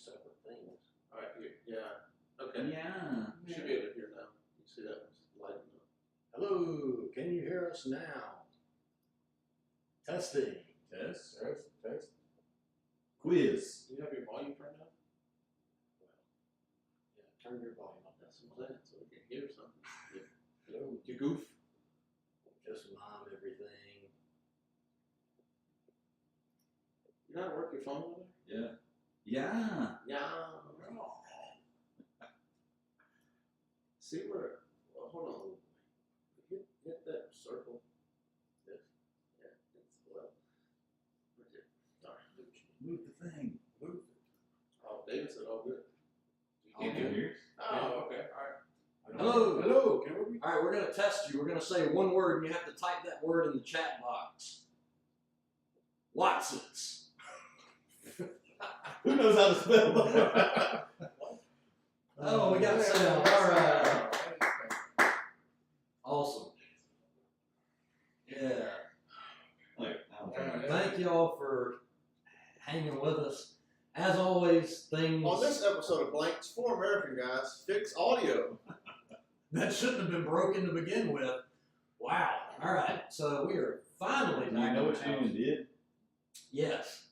separate things. All right, here. Yeah. Okay. Yeah. You should be able to hear now. You see that one's lighting up. Hello, can you hear us now? Testing. Test. Test. Quiz. Do you have your volume turned up? Yeah, turn your volume up. That's what I'm saying, so we can hear something. Hello. You goof. Just mom everything. You know how to work your phone over there? Yeah. Yeah. See where? Well, hold on. Hit that circle. This. Yeah. It's well. Where's it? All right. Move the thing. Move it. Oh, David said, "Oh, good." You can hear. Oh, okay. All right. Hello. Hello. Can we? All right, we're going to test you. We're going to say one word, and you have to type that word in the chat box. Watsons. Who knows how to spell that? Oh, we got sound. All right. Awesome. Yeah. Thank y'all for hanging with us. As always, things On this episode of Blanks, 4 American guys fix audio. that shouldn't have been broken to begin with. Wow. All right. So we are finally You back know in what the you house. did? Yes,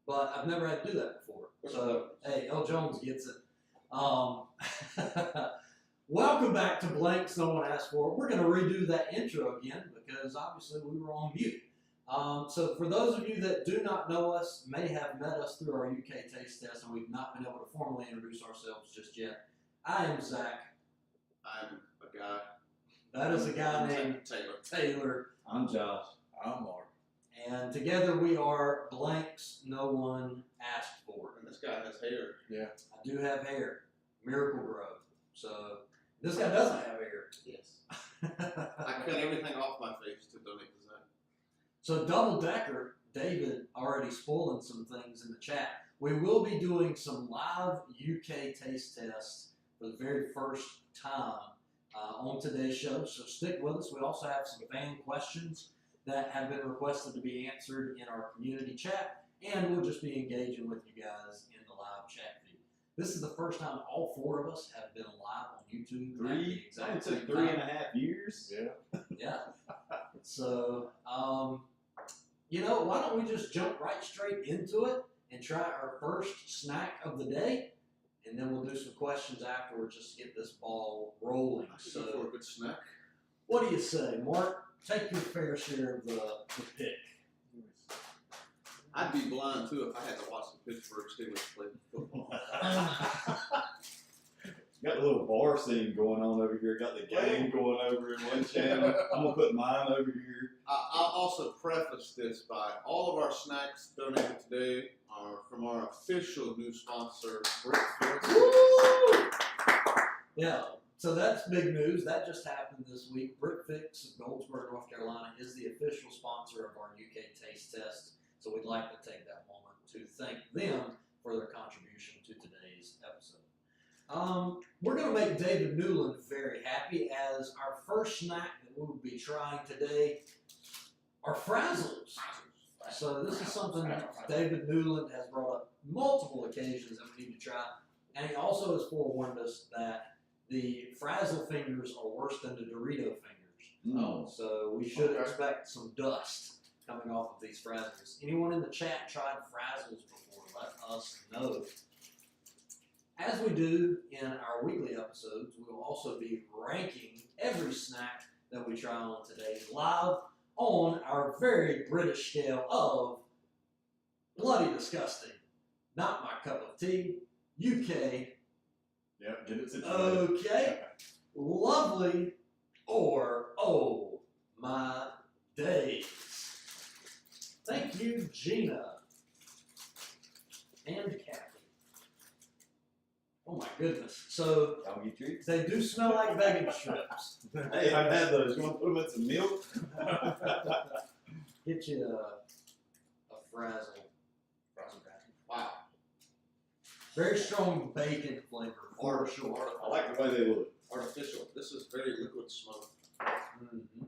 but I've never had to do that before. So, hey, L. Jones gets it. Welcome back to Blanks No One Asked For. We're going to redo that intro again because obviously we were on mute. So for those of you that do not know us, may have met us through our UK taste test, and we've not been able to formally introduce ourselves just yet. I am Zach. I'm a guy. That is a guy named Taylor. I'm Josh. I'm Mark. And together we are Blanks No One Asked For. And this guy has hair. I do have hair. Miracle Grow. So this guy doesn't have hair. Yes. I cut everything off my face to donate to Zach. So double decker, David already spoiling some things in the chat. We will be doing some live UK taste tests for the very first time on today's show. So stick with us. We also have some fan questions that have been requested to be answered in our community chat, and we'll just be engaging with you guys in the live chat feed. This is the first time all 4 of us have been live on YouTube. It took 3.5 years. Yeah. Yeah. So, you know, why don't we just jump right straight into it and try our first snack of the day, and then we'll do some questions afterwards just to get this ball rolling. So for a good snack. What do you say, Mark? Take your fair share of the pick. I'd be blind too if I had to watch the Pittsburgh Steelers play football. Got a little bar scene going on over here. Got the game going over in one channel. I'm going to put mine over here. I'll also preface this by all of our snacks donated today are from our official new sponsor, Brick. Yeah, so that's big news. That just happened this week. Brick Fix of Goldsboro, North Carolina is the official sponsor of our UK Taste Test. So we'd like to take that moment to thank them for their contribution to today's episode. We're going to make David Newland very happy, as our first snack that we will be trying today are frazzles. So this is something that David Newland has brought up multiple occasions that we need to try. And he also has forewarned us that the frazzle fingers are worse than the Dorito fingers. So we should expect some dust coming off of these frazzles. Anyone in the chat tried frazzles before? Let us know. As we do in our weekly episodes, we will also be ranking every snack that we try on today live on our very British scale of bloody disgusting, not my cup of tea, UK, Yep, get it situated. okay, lovely, or oh my days. Thank you, Gina and Kathy. Oh my goodness. So Doggy treats. they do smell like vegan strips. Hey, I've had those. You want to put them in some milk? Get you a frazzle. Wow. Very strong bacon flavor, for sure. I like the way they look. Artificial. This is very liquid smoke. Mm-hmm.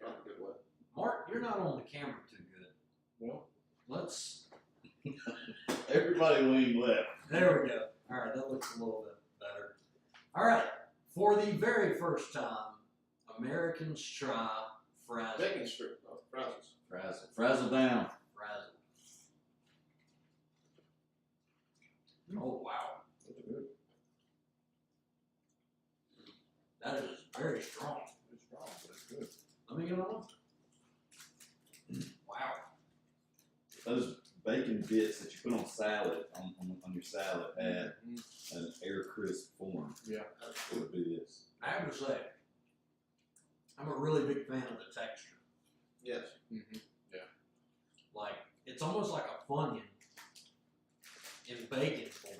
Not in a good way. Mark, you're not on the camera too good. Well, Let's. Everybody lean left. There we go. All right, that looks a little bit better. All right, for the very first time, Americans try frazzles. Bacon strip. Oh, frazzles. Frazzle down. Frazzle. Oh wow, That's good. that is very strong. It's strong, but it's good. Let me get on. Wow. Those bacon bits that you put on salad, on your salad, add an air crisp form. Yeah. That's what it is. I have to say, I'm a really big fan of the texture. Yes. Mm-hmm. Like, it's almost like a Funyun in bacon form.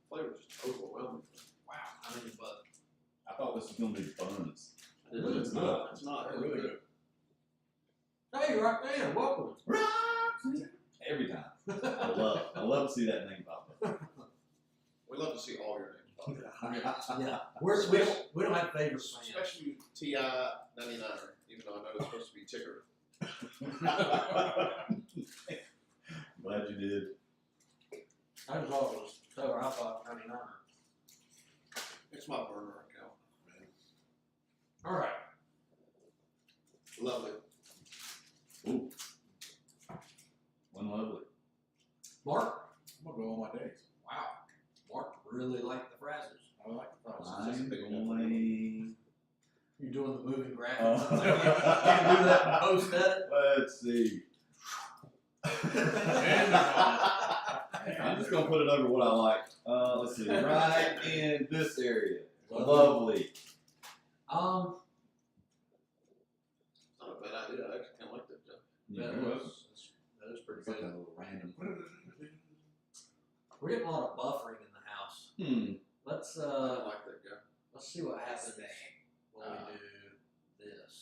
Flavor's just overwhelming. Wow. I mean, but I thought this was gonna be buns. It's not. It's not. They're really good. hey, right there, welcome. Every time. I love to see that name pop up. We love to see all your names. Yeah, we don't have favorite fans. Especially TI 99er, even though I know it's supposed to be ticker. Glad you did. I just thought it was Taylor Ipock 99. It's my burner account. All right. Lovely. Ooh. One lovely. Mark? I'm gonna go on my days. Wow. Mark really liked the frazzles. I like the fries. I'm going. You're doing the moving graphics. Can't do that in post edit. Let's see. I'm just gonna put it over what I like. Let's see. Right in this area. Lovely. It's not a bad idea. I actually kind of like that, Jeff. That is pretty It's like a good. little random. We're getting a lot of buffering in the house. Let's I don't like that guy. let's see what happens when we do this.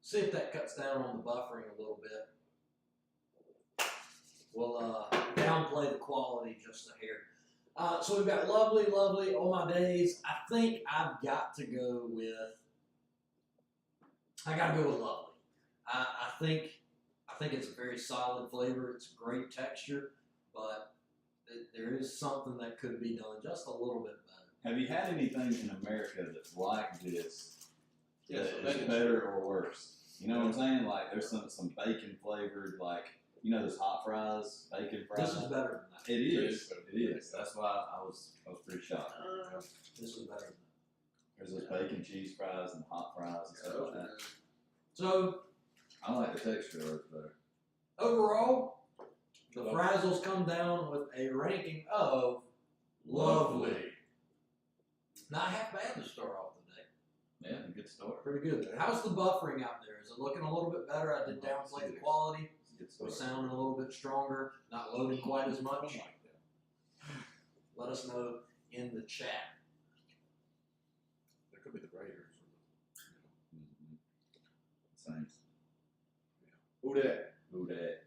See if that cuts down on the buffering a little bit. We'll downplay the quality just a hair. So we've got lovely, lovely. Oh my days. I think I've got to go with. I gotta go with lovely. I think it's a very solid flavor. It's a great texture, but there is something that could be done just a little bit better. Have you had anything in America that's like this? Yes, that bacon is better or worse? You know what I'm saying? Like there's some bacon flavored, like you know those hot fries, bacon fries. This is better than that. It It is. is better. It is. That's why I was pretty shocked. This is better than that. There's those bacon cheese fries and hot fries and stuff like that. So I like the texture of it better. overall, the frazzles come down with a ranking of lovely. Not half bad to start off the day. Yeah, good start. Pretty good. How's the buffering out there? Is it looking a little bit better? I did downplay the quality. Good We're start. sounding a little bit stronger, not loading quite as I much. like that. Let us know in the chat. There could be the Raiders. Same. Who that? Who that?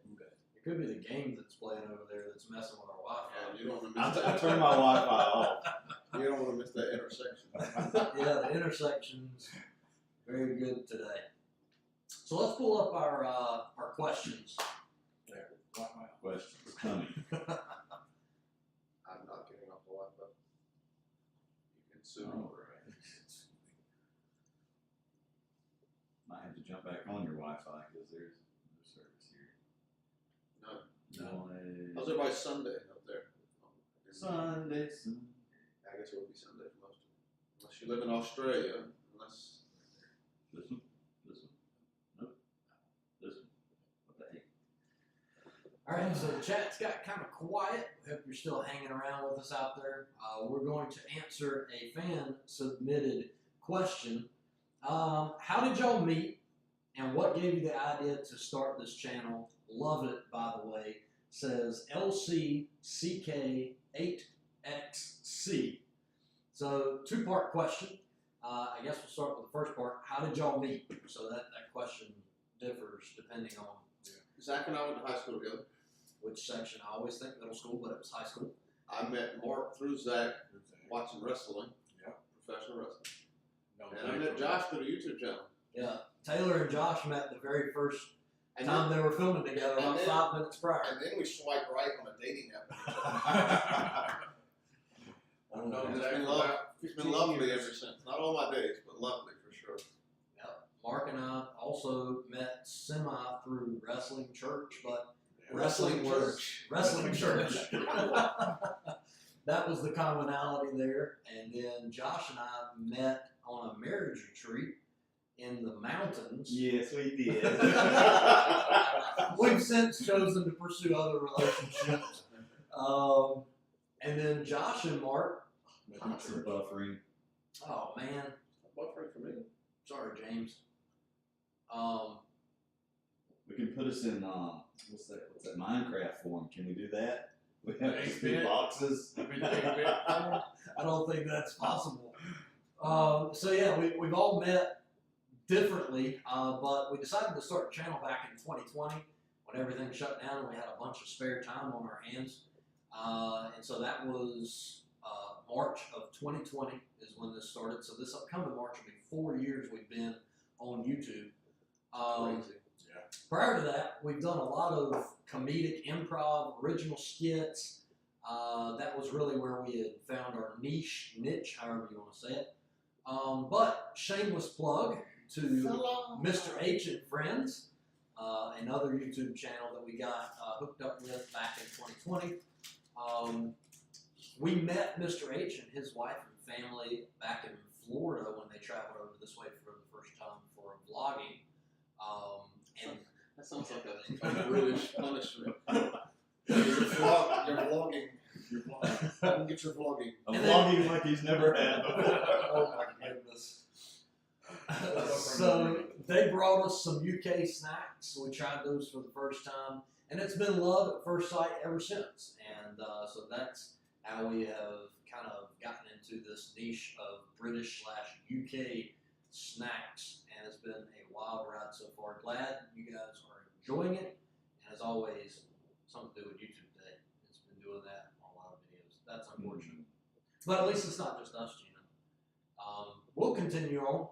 It could be the game that's playing over there that's messing with our Wi-Fi. Yeah, you don't want to I miss that. turned my Wi-Fi off. You don't want to miss that intersection. Yeah, the intersection's very good today. So let's pull up our questions. There. Right now. Questions coming. I'm not getting off the Wi-Fi. You can sue me. All right. Might have to jump back on your Wi-Fi because there's no service here. No. Noise. How's everybody's Sunday up there? Sunday. I guess it would be Sunday for most of you. Unless you live in Australia. Unless. This one. This one. Nope. This one. What the heck? All right, so the chat's got kind of quiet. I hope you're still hanging around with us out there. We're going to answer a fan-submitted question. How did y'all meet, and what gave you the idea to start this channel? Love it, by the way. Says LCCK8XC. So, two-part question. I guess we'll start with the first part. How did y'all meet? So that question differs depending on Zach and I went to high school together. which section. I always think middle school, but it was high school. I met Mark through Zach watching wrestling. Yeah. professional wrestling. No, And I met Josh through the YouTube channel. Yeah, Taylor and Josh met the very first And time then, they were filming together, and about then- 5 minutes prior. and then we swiped right on a dating app. I've known And Zach it's been, for love, about it's been 15 lovely years. ever since. Not all my days, but lovely for sure. Yep. Mark and I also met semi through wrestling church, but Yeah. wrestling church. That was the commonality there. And then Josh and I met on a marriage retreat in the mountains. Yes, we did. We've since chosen to pursue other relationships. And then Josh and Mark. Lots of buffering. Oh man, Buffering for me. sorry James. We can put us in what's that Minecraft form? Can we do that? We have Eight just do bit. boxes. I don't think that's possible. So yeah, we've all met differently, but we decided to start the channel back in 2020 when everything shut down and we had a bunch of spare time on our hands. And so that was March of 2020 is when this started. So this upcoming March will be 4 years we've been on YouTube. Crazy. Prior to that, we've done a lot of comedic improv, original skits. That was really where we had found our niche, however you want to say it. But shameless plug to Mr. H and Friends, another YouTube channel that we got hooked up with back in 2020. We met Mr. H and his wife and family back in Florida when they traveled over this way for the first time for vlogging. And That sounds like a British punishment. You're vlogging. Get your vlogging. I'm And vlogging like he's never had before. oh my goodness. So they brought us some UK snacks. We tried those for the first time, and it's been love at first sight ever since. And so that's how we have kind of gotten into this niche of British/UK snacks, and it's been a wild ride so far. Glad you guys are enjoying it, and as always, something to do with YouTube Day. It's been doing that on a lot of videos. That's unfortunate. But at least it's not just us, Gina. We'll continue on.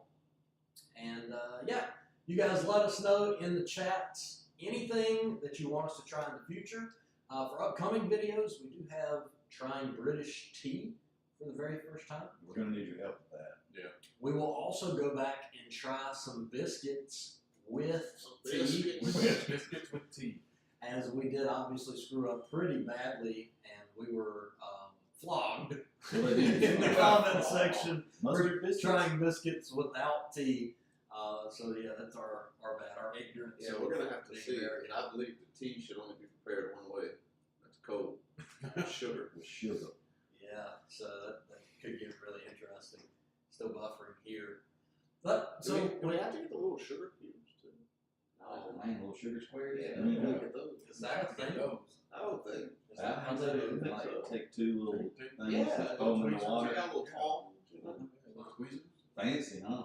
And yeah, you guys let us know in the chats anything that you want us to try in the future. For upcoming videos, we do have trying British tea for the very first time. We're gonna need your help with that. We will also go back and try some biscuits with tea. Biscuits. Biscuits with tea. As we did obviously screw up pretty badly, and we were flogged Well, they did. in the comment section. Mustard biscuits. Trying biscuits without tea. So yeah, that's our bad, our ignorance. Yeah, of we're gonna have to being see. American. I believe the tea should only be prepared one way. That's cold. Sugar. With sugar. Yeah, so that could get really interesting. Still buffering here. But Do so we have to get the little sugar cubes too? Oh man, little sugar squares. Yeah, Mm-hmm. look at those. is that a thing? I don't think. Is that how they do? Like take two little things Yeah, and throw them in the water. Check out little tongs, you know. Fancy, huh?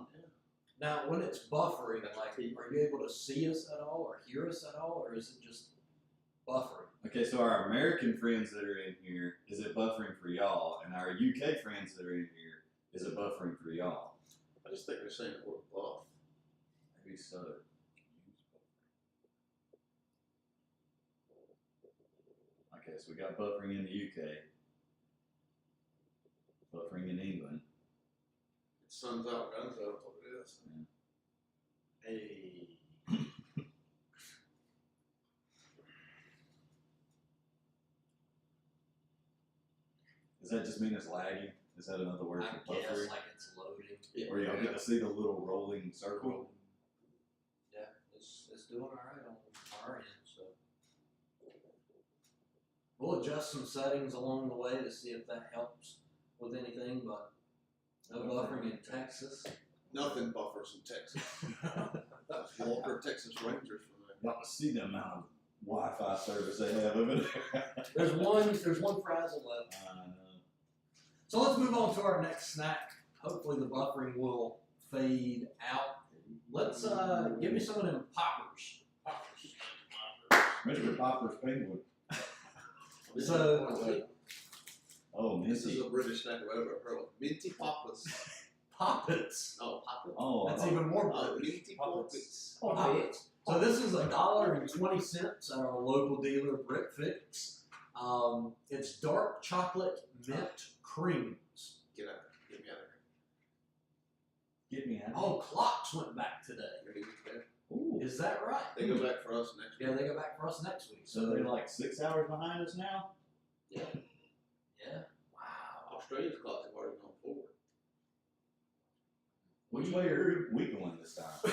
Now, when it's buffering, like, are you able to see us at all or hear us at all, or is it just buffering? Okay, so our American friends that are in here, is it buffering for y'all? And our UK friends that are in here, is it buffering for y'all? I just think they're saying the word buff. Maybe so. Okay, so we got buffering in the UK, buffering in England. It's sun's out, guns out, that's what it is. Hey. Does that just mean it's lagging? Is that another word I for guess buffering? like it's loading. Yeah. Or y'all get to see the little rolling circle? Yeah, it's doing all right on our end. So we'll adjust some settings along the way to see if that helps with anything. But no buffering in Texas. Nothing buffers in Texas. That's Walker, Texas Rangers for me. Y'all to see the amount of Wi-Fi service they have over there. There's one frazzle left. So let's move on to our next snack. Hopefully the buffering will fade out. Let's give me some of them poppers. Mr. Popper's Penguin. So Oh, This is minty. a British snack I've ever heard of. Minty poppets. Poppets. Oh, poppets. Oh, That's I even more Oh, British. minty poppets. Poppets. So this is $1.20 at our local dealer, Brick Fix. It's dark chocolate mint creams. Get out. Get me out of Get me out. Oh, clocks went back today. here. Ooh. Is that right? They go back for us next week. Yeah, they go back for us next week. So they're like 6 hours behind us now? Yeah. Yeah. Wow. Australia's clocks have already gone forward. Which way are we going this time?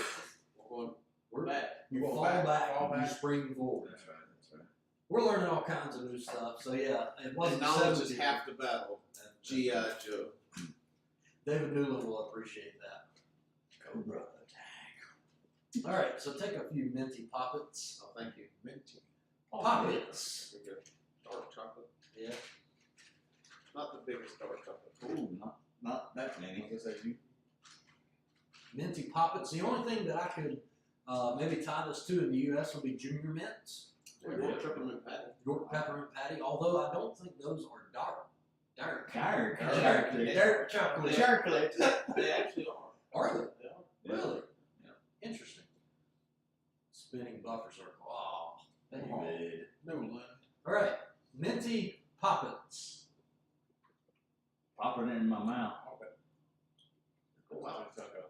We're going We're back. You Go fall back, back, fall you back. spring forward. That's right, that's right. We're learning all kinds of new stuff. So yeah, it And wasn't knowledge 70. is half the battle. G.I. Joe. David Newland will appreciate that. Cobra. All right, so take a few minty poppets. Oh, thank you. Minty. Poppets. Here you go. Dark chocolate. Yeah. Not the biggest dark chocolate. Ooh, not that many. I guess I do. Minty poppets. The only thing that I could maybe tie this to in the U.S. would be junior mints, Or York peppermint patty. York peppermint patty. Although I don't think those are dark. Dark chocolate. Chocolate. They actually are. Are they? They are. Really? Yeah. Interesting. Spinning buffer circle. Oh, David. No, Lynn. all right. Minty poppets. Popping it in my mouth. Oh, wow. It's like a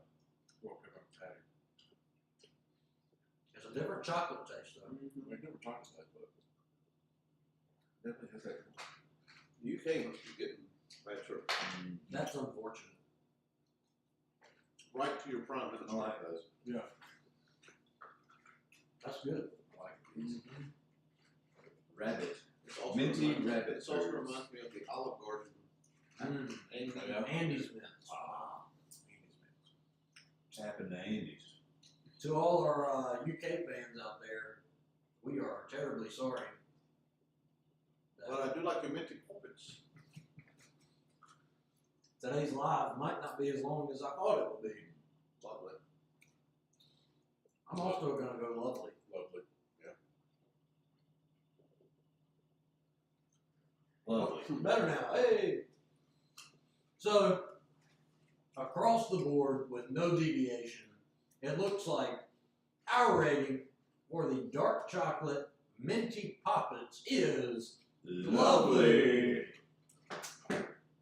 York peppermint patty. There's a different chocolate taste though. Mm-hmm. We've never talked about that, but definitely has that. UK must be getting better. That's unfortunate. Right to your prime minister. I like those. Yeah. That's good. I like these. Rabbit. It's also Minty reminds- rabbit It also turds. reminds me of the Olive Garden. Mm. And Yeah. Andy's mints. What's happened to Andy's? To all our UK fans out there, we are terribly sorry. But I do like your minty poppets. Today's live might not be as long as I thought it would be. Lovely. I'm also going to go lovely. Lovely. Lovely. Better now. Hey! So, across the board with no deviation, it looks like our rating for the dark chocolate minty poppets is lovely.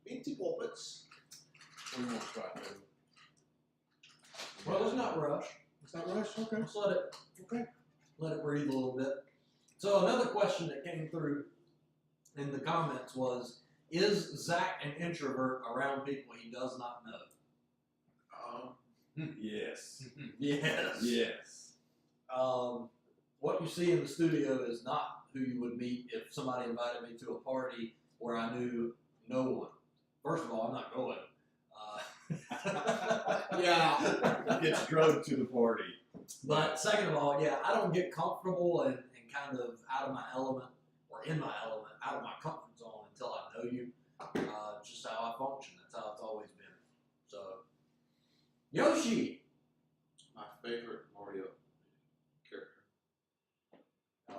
Minty poppets. What do you want to try, David? Well, let's not rush. It's not rush? Okay. Let's let it Okay. breathe a little bit. So another question that came through in the comments was, is Zach an introvert around people he does not know? Yes. Yes. Yes. What you see in the studio is not who you would meet if somebody invited me to a party where I knew no one. First of all, I'm not going. Yeah. Gets drugged to the party. But second of all, yeah, I don't get comfortable and kind of out of my element, or in my element, out of my comfort zone until I know you. Just how I function. That's how it's always been. So, Yoshi! My favorite Mario character.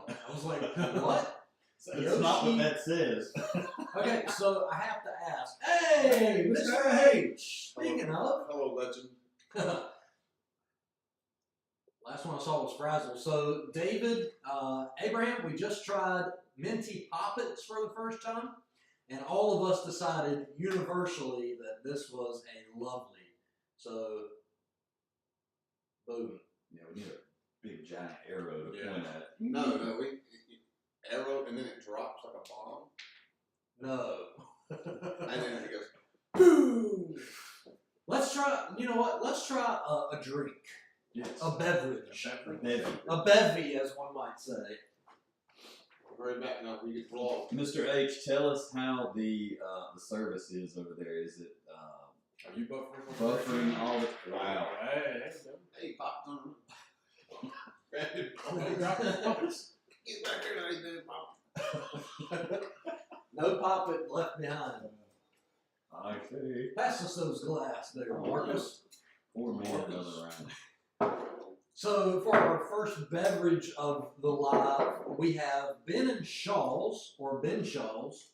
I was like, what? That's not what that says. Okay, so I have to ask. Hey, Mr. H! Speaking of. Hello, legend. Last one I saw was frazzles. So, David, Abraham, we just tried minty poppets for the first time, and all of us decided universally that this was a lovely. So, boom. Yeah, we need a big giant arrow to point at. No, we arrow and then it drops like a bomb, No. and then it goes. Boom! Let's try, you know what? Let's try a drink. Yes. A beverage. Maybe. A bevy, as one might say. Hurry back now, we get vlog. Mr. H, tell us how the service is over there. Is it Are you buffering? buffering all the wow? Hey, pop on. Okay, dropping the puppets. Get back here, now you do pop. No poppet left behind. I see. Pass us those glass there, Marcus. Pour me another round. So for our first beverage of the live, we have Ben and Shaw's, or Ben Shaw's,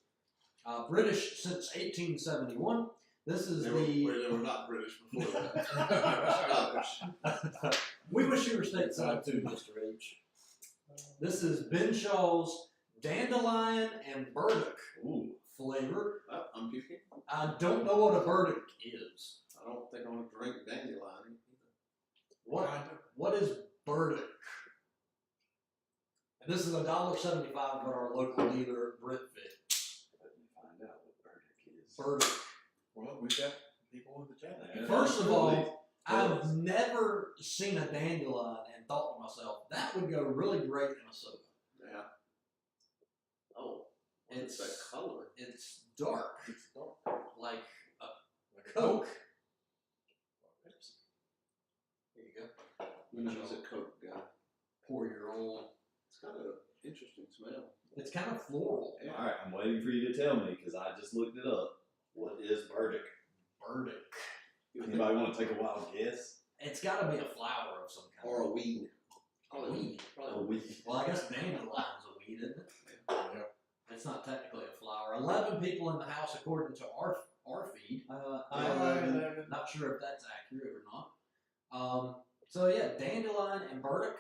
British since 1871. This is They were not British before that. Scottish. We wish you were stateside too, Mr. H. This is Ben Shaw's dandelion and burdock flavor. I'm puking. I don't know what a burdock is. I don't think I want to drink dandelion What is burdock? And this is $1.75 at our local dealer, Britfit. Let me find out what burdock is. Burdock. Well, we've got people in the chat. Yeah. First of all, I've never seen a dandelion and thought to myself, that would go really great in a soda. Yeah. Oh, It's that color. It's dark, It's dark. like Like a Coke. Pepsi. Here you go. He's a Coke guy. Pour your own. It's got an interesting smell. It's kind of floral. Yeah. All right, I'm waiting for you to tell me because I just looked it up. What is burdock? Burdock. Anybody want to take a wild guess? It's got to be a flower of some kind. Or a weed. A weed. A weed. Well, I guess dandelion's a weed, isn't it? Yeah. It's not technically a flower. 11 people in the house, according to our feed. Not sure if that's accurate or not. So yeah, dandelion and burdock.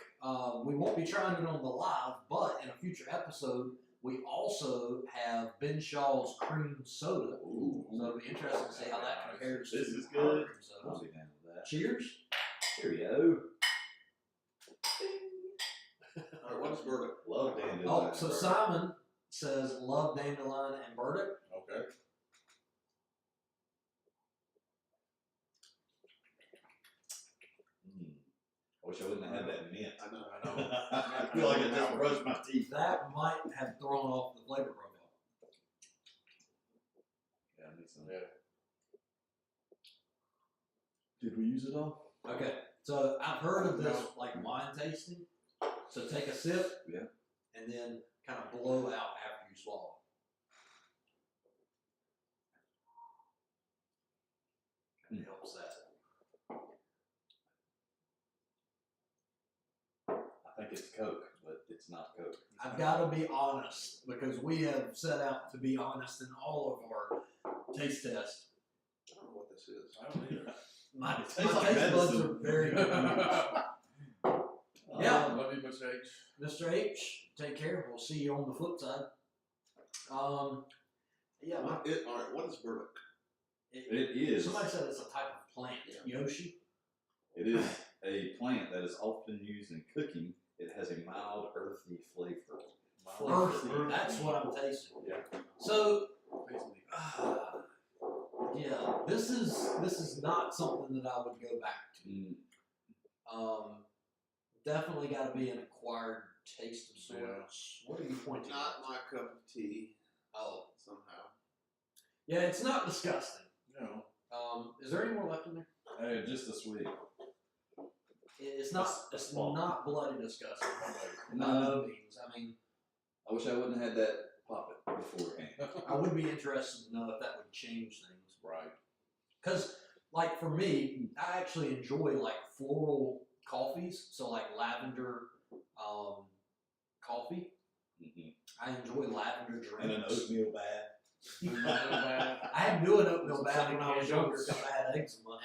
We won't be trying it on the live, but in a future episode, we also have Ben Shaw's cream soda. Ooh. So it'll be interesting to see how that compares This to is our good. cream I'll sodas. be down with that. Cheers. Cheerio. All right, what's burdock? Love dandelion. Oh, so Simon says love dandelion and burdock. Okay. I wish I wouldn't have had that mint. I know. I know. I feel like I just brushed my teeth. That might have thrown off the flavor profile. Yeah, I need some. Yeah. Did we use it all? Okay, so I've heard of this like wine tasting. So take a sip, Yeah. and then kind of blow out after you swallow. Kind of helps that. I think it's Coke, but it's not Coke. I've got to be honest because we have set out to be honest in all of our taste tests. I don't know what this is. I don't either. My tastes taste like buds medicine. are very good. Yeah. Love you, Mr. H. Mr. H, take care. We'll see you on the flip side. Yeah, All right, what is burdock? It is. Somebody said it's a type of plant. Yeah. Yoshi. It is a plant that is often used in cooking. It has a mild, earthy flavor. Earthy. That's what I'm tasting. Yeah. So, Tastes me. yeah, this is not something that I would go back to. Definitely got to be an acquired taste of sorts. What are you pointing Not at? my cup of tea. Oh, Somehow. yeah, it's not disgusting. No. Is there any more left in there? Hey, just a sweet. It's not. It's not bloody disgusting. No. No means. I mean, I wish I wouldn't have had that poppet beforehand. I would be interested to know if that would change things. Right. Because, like, for me, I actually enjoy, like, floral coffees. So, like, lavender coffee. Mm-hmm. I enjoy lavender drinks. And an oatmeal bath. I had to do an oatmeal bath when I was younger because I had eczema.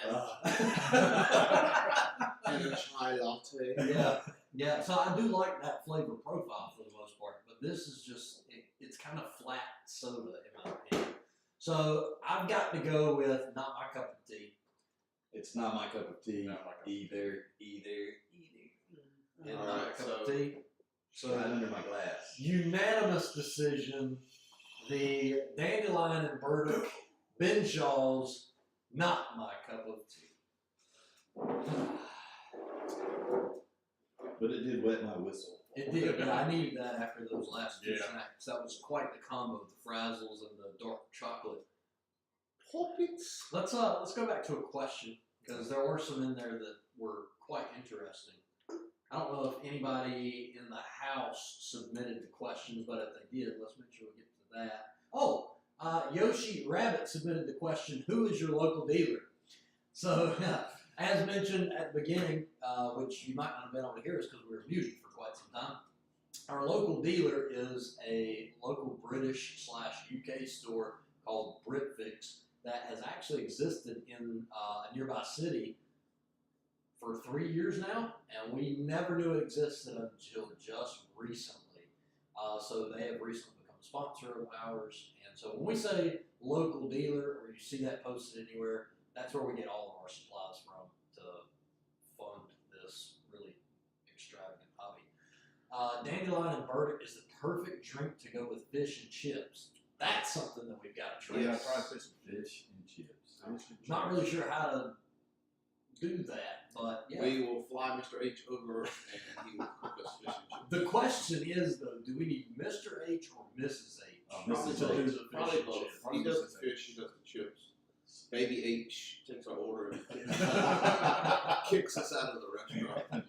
And a chai latte. Yeah. So I do like that flavor profile for the most part. But this is just, it's kind of flat soda in my opinion. So I've got to go with not my cup of tea. It's not my cup of tea. Not my cup of tea. Either. And All not right, my cup so- of tea. So Right under my glass. unanimous decision. The dandelion and burdock, Ben Shaw's, not my cup of tea. But it did wet my whistle. It did, but I needed that after those last two Yeah. snacks. That was quite the combo, the frazzles and the dark chocolate. Poppets. Let's go back to a question because there were some in there that were quite interesting. I don't know if anybody in the house submitted the questions, but if they did, let's make sure we get to that. Oh, Yoshi Rabbit submitted the question, who is your local dealer? So, as mentioned at the beginning, which you might not have been able to hear us because we were muted for quite some time, our local dealer is a local British / UK store called Britfix that has actually existed in a nearby city for 3 years now, and we never knew it existed until just recently. So they have recently become a sponsor of ours, and so when we say local dealer, or you see that posted anywhere, that's where we get all of our supplies from to fund this really extravagant hobby. Dandelion and burdock is the perfect drink to go with fish and chips. That's something that we've got to try. Yeah, try fish Fish and chips. Not really sure how to do that, but yeah. We will fly Mr. H over and he will cook us fish and chips. The question is though, do we need Mr. H or Mrs. H? Mrs. to do H. the fish Probably and both. chips? He does the fish, he does the chips. Baby H takes our order and kicks us out of the restaurant.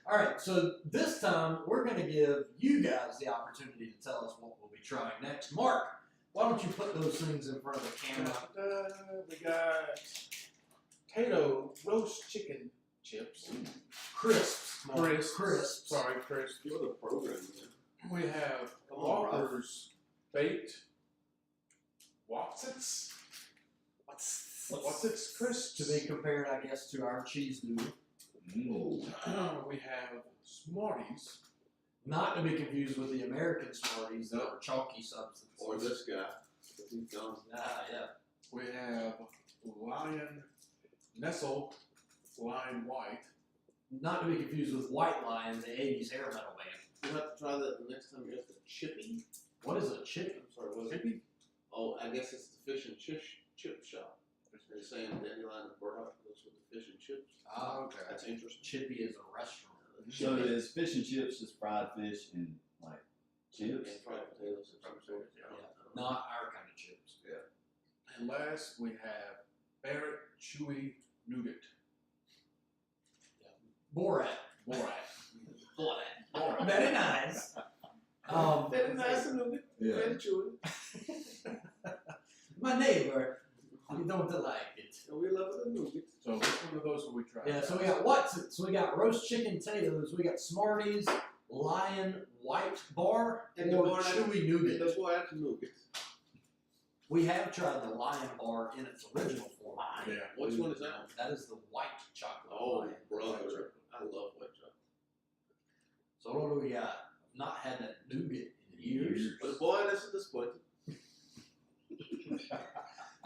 All right, so this time we're going to give you guys the opportunity to tell us what we'll be trying next. Mark, why don't you put those things in front of the camera? We got potato roast chicken chips. Crisps. Mark. Crisps. Sorry, crisps. You're the program, man. We have Come on, Ralph. Walker's baked Watsits. Watsits crisps. To be compared, I guess, to our cheese doodle. We have Smarties. Not to be confused with the American Smarties that are chalky substances. Or this guy. He's gone. Yeah. We have Lion Nestle Lime White. Not to be confused with White Lion, the 80s hair metal band. You'll have to try that the next time you're at the Chippy. What is a chip? I'm sorry, what is it? Chippy? Oh, I guess it's the fish and chip shop. They're saying dandelion and burdock goes with the fish and chips. Okay. That's interesting. Chippy is a restaurant. So is fish and chips just fried fish and like chips? And fried potatoes of some sort. Not our kind of chips. And last we have Barrett Chewy Nougat. Borat. Borat. Very nice. Very nice and nougat. Yeah. Very chewy. My neighbor, you don't like it. And we love the nougat. So which one of those will we try? Yeah, so we got Watsits, so we got roast chicken potatoes, we got Smarties, Lion White Bar, And or the one Chewy And Nougat. let's go out to nougat. We have tried the Lion Bar in its original form. Yeah. Which one is that one? That is the white chocolate Oh, Lion. brother. I love white chocolate. So what do we got? I've not had that nougat in years. But boy, this is disappointing.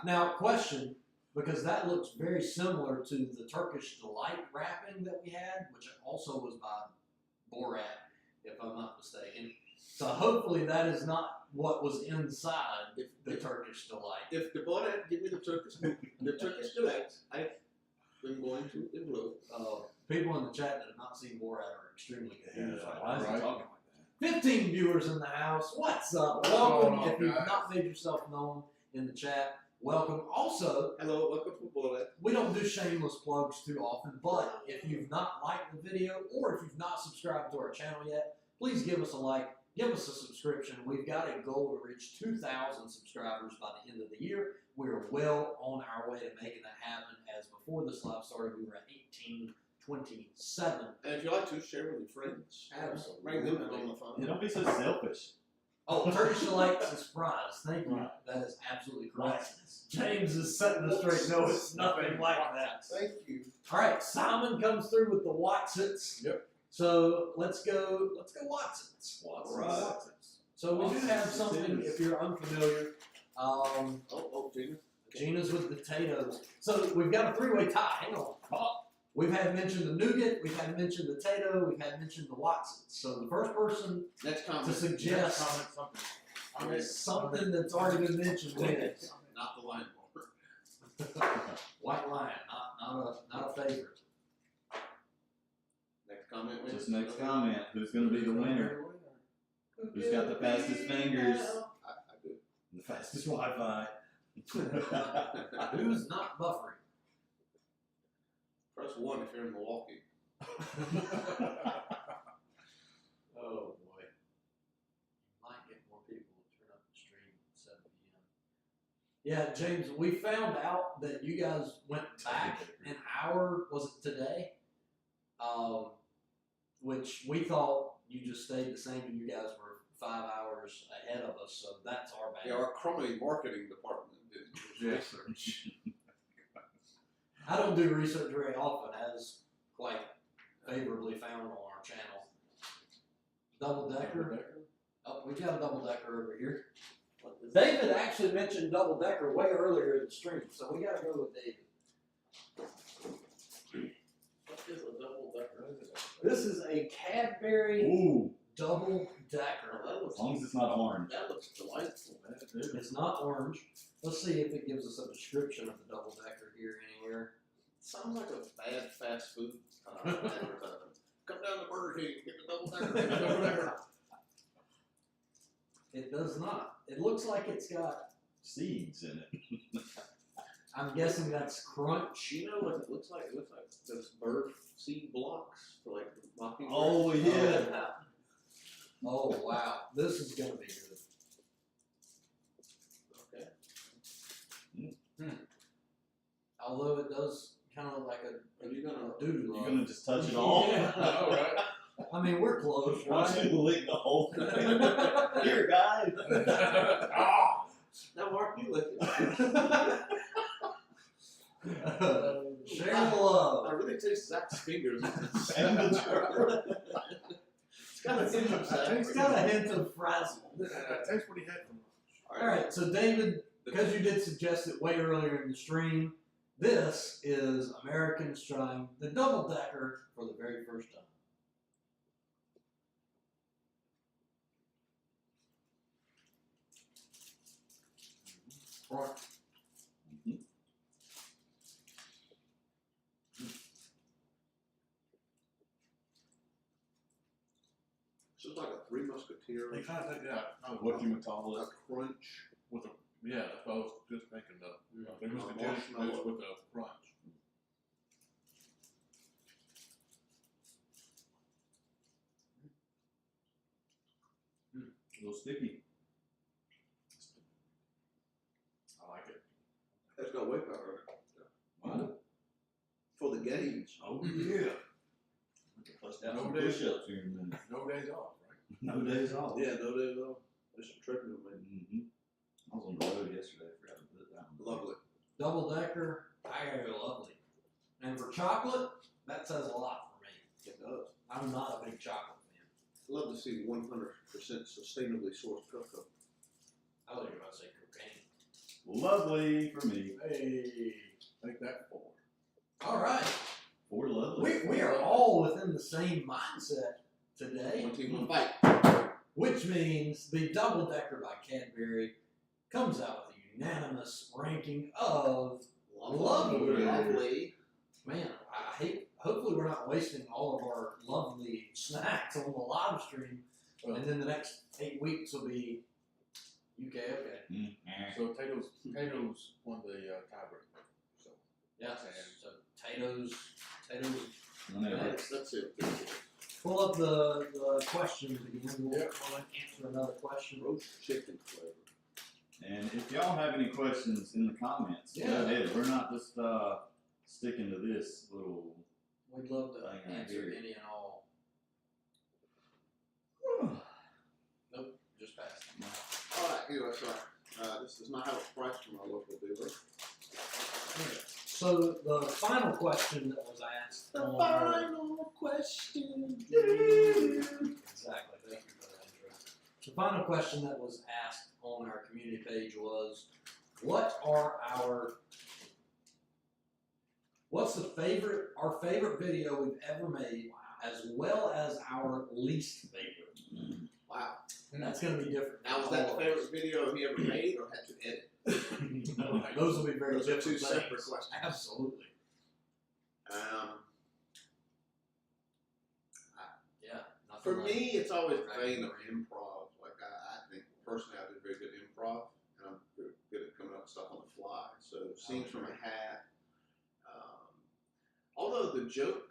Now, question, because that looks very similar to the Turkish Delight wrapping that we had, which also was by Borat, if I'm not mistaken. So hopefully that is not what was inside the Turkish Delight. If the boy had given me the Turkish delight, I've been going to implode. People in the chat that have not seen Borat are extremely confused. Yeah, Like, why is he right. talking like 15 viewers in the house. What's up? What's Welcome. going on, If you've guys? not made yourself known in the chat, welcome. Also, Hello, welcome to Borat. we don't do shameless plugs too often, but if you've not liked the video or if you've not subscribed to our channel yet, please give us a like, give us a subscription. We've got a goal to reach 2,000 subscribers by the end of the year. We're well on our way to making that happen, as before this live started, we were at 1827. And if you like to, share with your friends. Absolutely. Bring them in on the that? phone. Yeah, don't be so selfish. Oh, Turkish Delight's a surprise. Thank you. Right. That is absolutely correct. James is setting us straight. No, it's nothing like that. Thank you. All right, Simon comes through with the Watsits. Yep. So let's go Watsits. Right. So we do have something, if you're unfamiliar, Gina. Gina's with potatoes. So we've got a three-way tie. Hang on. We've had mentioned the nougat, we've had mentioned the potato, we've had mentioned the Watsits. So the first person Next to comment. suggest something that's already been mentioned wins. Not the line bar. White Lion, not a favorite. Next comment wins. Just next comment. Who's going to be the winner? Who's got the fastest fingers? I do. The fastest Wi-Fi. Who's not buffering? Press 1 if you're in Milwaukee. Oh boy. Might get more people to turn up the stream at 7 p.m. Yeah, James, we found out that you guys went back an hour, was it today? Which we thought you just stayed the same, and you guys were 5 hours ahead of us, so that's our bad. Yeah, our crummy marketing department did Yes. research. I don't do research very often, as quite favorably found on our channel. Double decker. Oh, we've got a double decker over here. David actually mentioned double decker way earlier in the stream, so we gotta go with David. What is a double decker? This is a Cadbury Ooh, double decker. That as looks, long as it's not orange. that looks delightful. It's not orange. Let's see if it gives us a description of the double decker here anywhere. Sounds like a bad fast food advertisement. Come down to Burger King, get the double decker. Get the double decker. It does not. It looks like it's got, Seeds in it. I'm guessing that's crunch. You know what it looks like? It looks like those bird seed blocks for like mockingbirds. Oh, yeah. Oh wow, this is gonna be good. Okay. Although it does kind of look like a Are you gonna doodle. You're gonna just touch it all? Yeah. All right. I mean, we're close, Why don't right? you lick the whole thing? Here, guys. Now, Mark, you lick it. Share the love. I really taste Zach's fingers. And the jar. It's got a hint of Zach. It's got a hint of frazzle. That's what he had from us. All right, so David, because you did suggest it way earlier in the stream, this is Americans trying the double decker for the very first time. Right. It's like a Three Musketeers. They kind of take that out. What you would call A it? crunch. With a, yeah, that's what I was just thinking of. It was the Marshmallow. just with a crunch. A little sticky. I like it. It's got whey powder in it. Wow. For the gauge. Oh, yeah. Bust out some push-ups here in a minute. No days off, right? No days off. Yeah, no days off. There's some tripping with me. Mm-hmm. I was on the road yesterday. Forgot to put it down. Lovely. Double decker, very lovely. And for chocolate, that says a lot for me. It does. I'm not a big chocolate fan. Love to see 100% sustainably sourced cocoa. I thought you were about to say cocaine. Lovely for me. Hey, take that forward. All right. For lovely. We are all within the same mindset today, One team, one fight. which means the double decker by Cadbury comes out with a unanimous ranking of Lovely. Lovely. man. I hate. Hopefully, we're not wasting all of our lovely snacks on the live stream, and then the next 8 weeks will be UK. Okay. Mm. So potatoes won the tiebreaker. So Yeah. So potatoes. That's it. Pull up the questions again. We'll Yep. answer another question. Roast chicken flavor. And if y'all have any questions in the comments, Yeah. go ahead. We're not just sticking to this little. We'd love to Thing right answer here. any and all. Nope, just pass. Alright, anyway, sorry. This does not have a price from our local dealer. So the final question that was asked The on our, final question. exactly, thank you for that intro. The final question that was asked on our community page was, what's our favorite video we've ever made, as well as our least favorite? Wow. That's going to be different. Now, was that the favorite video he ever made or had to edit? No, those will be very Those are different two separate things. questions. Absolutely. Yeah. nothing For like- me, it's always the vein of improv. Like, I think personally I did very good improv, and I'm good at coming up with stuff on the fly. So, scenes from a hat. Although the joke,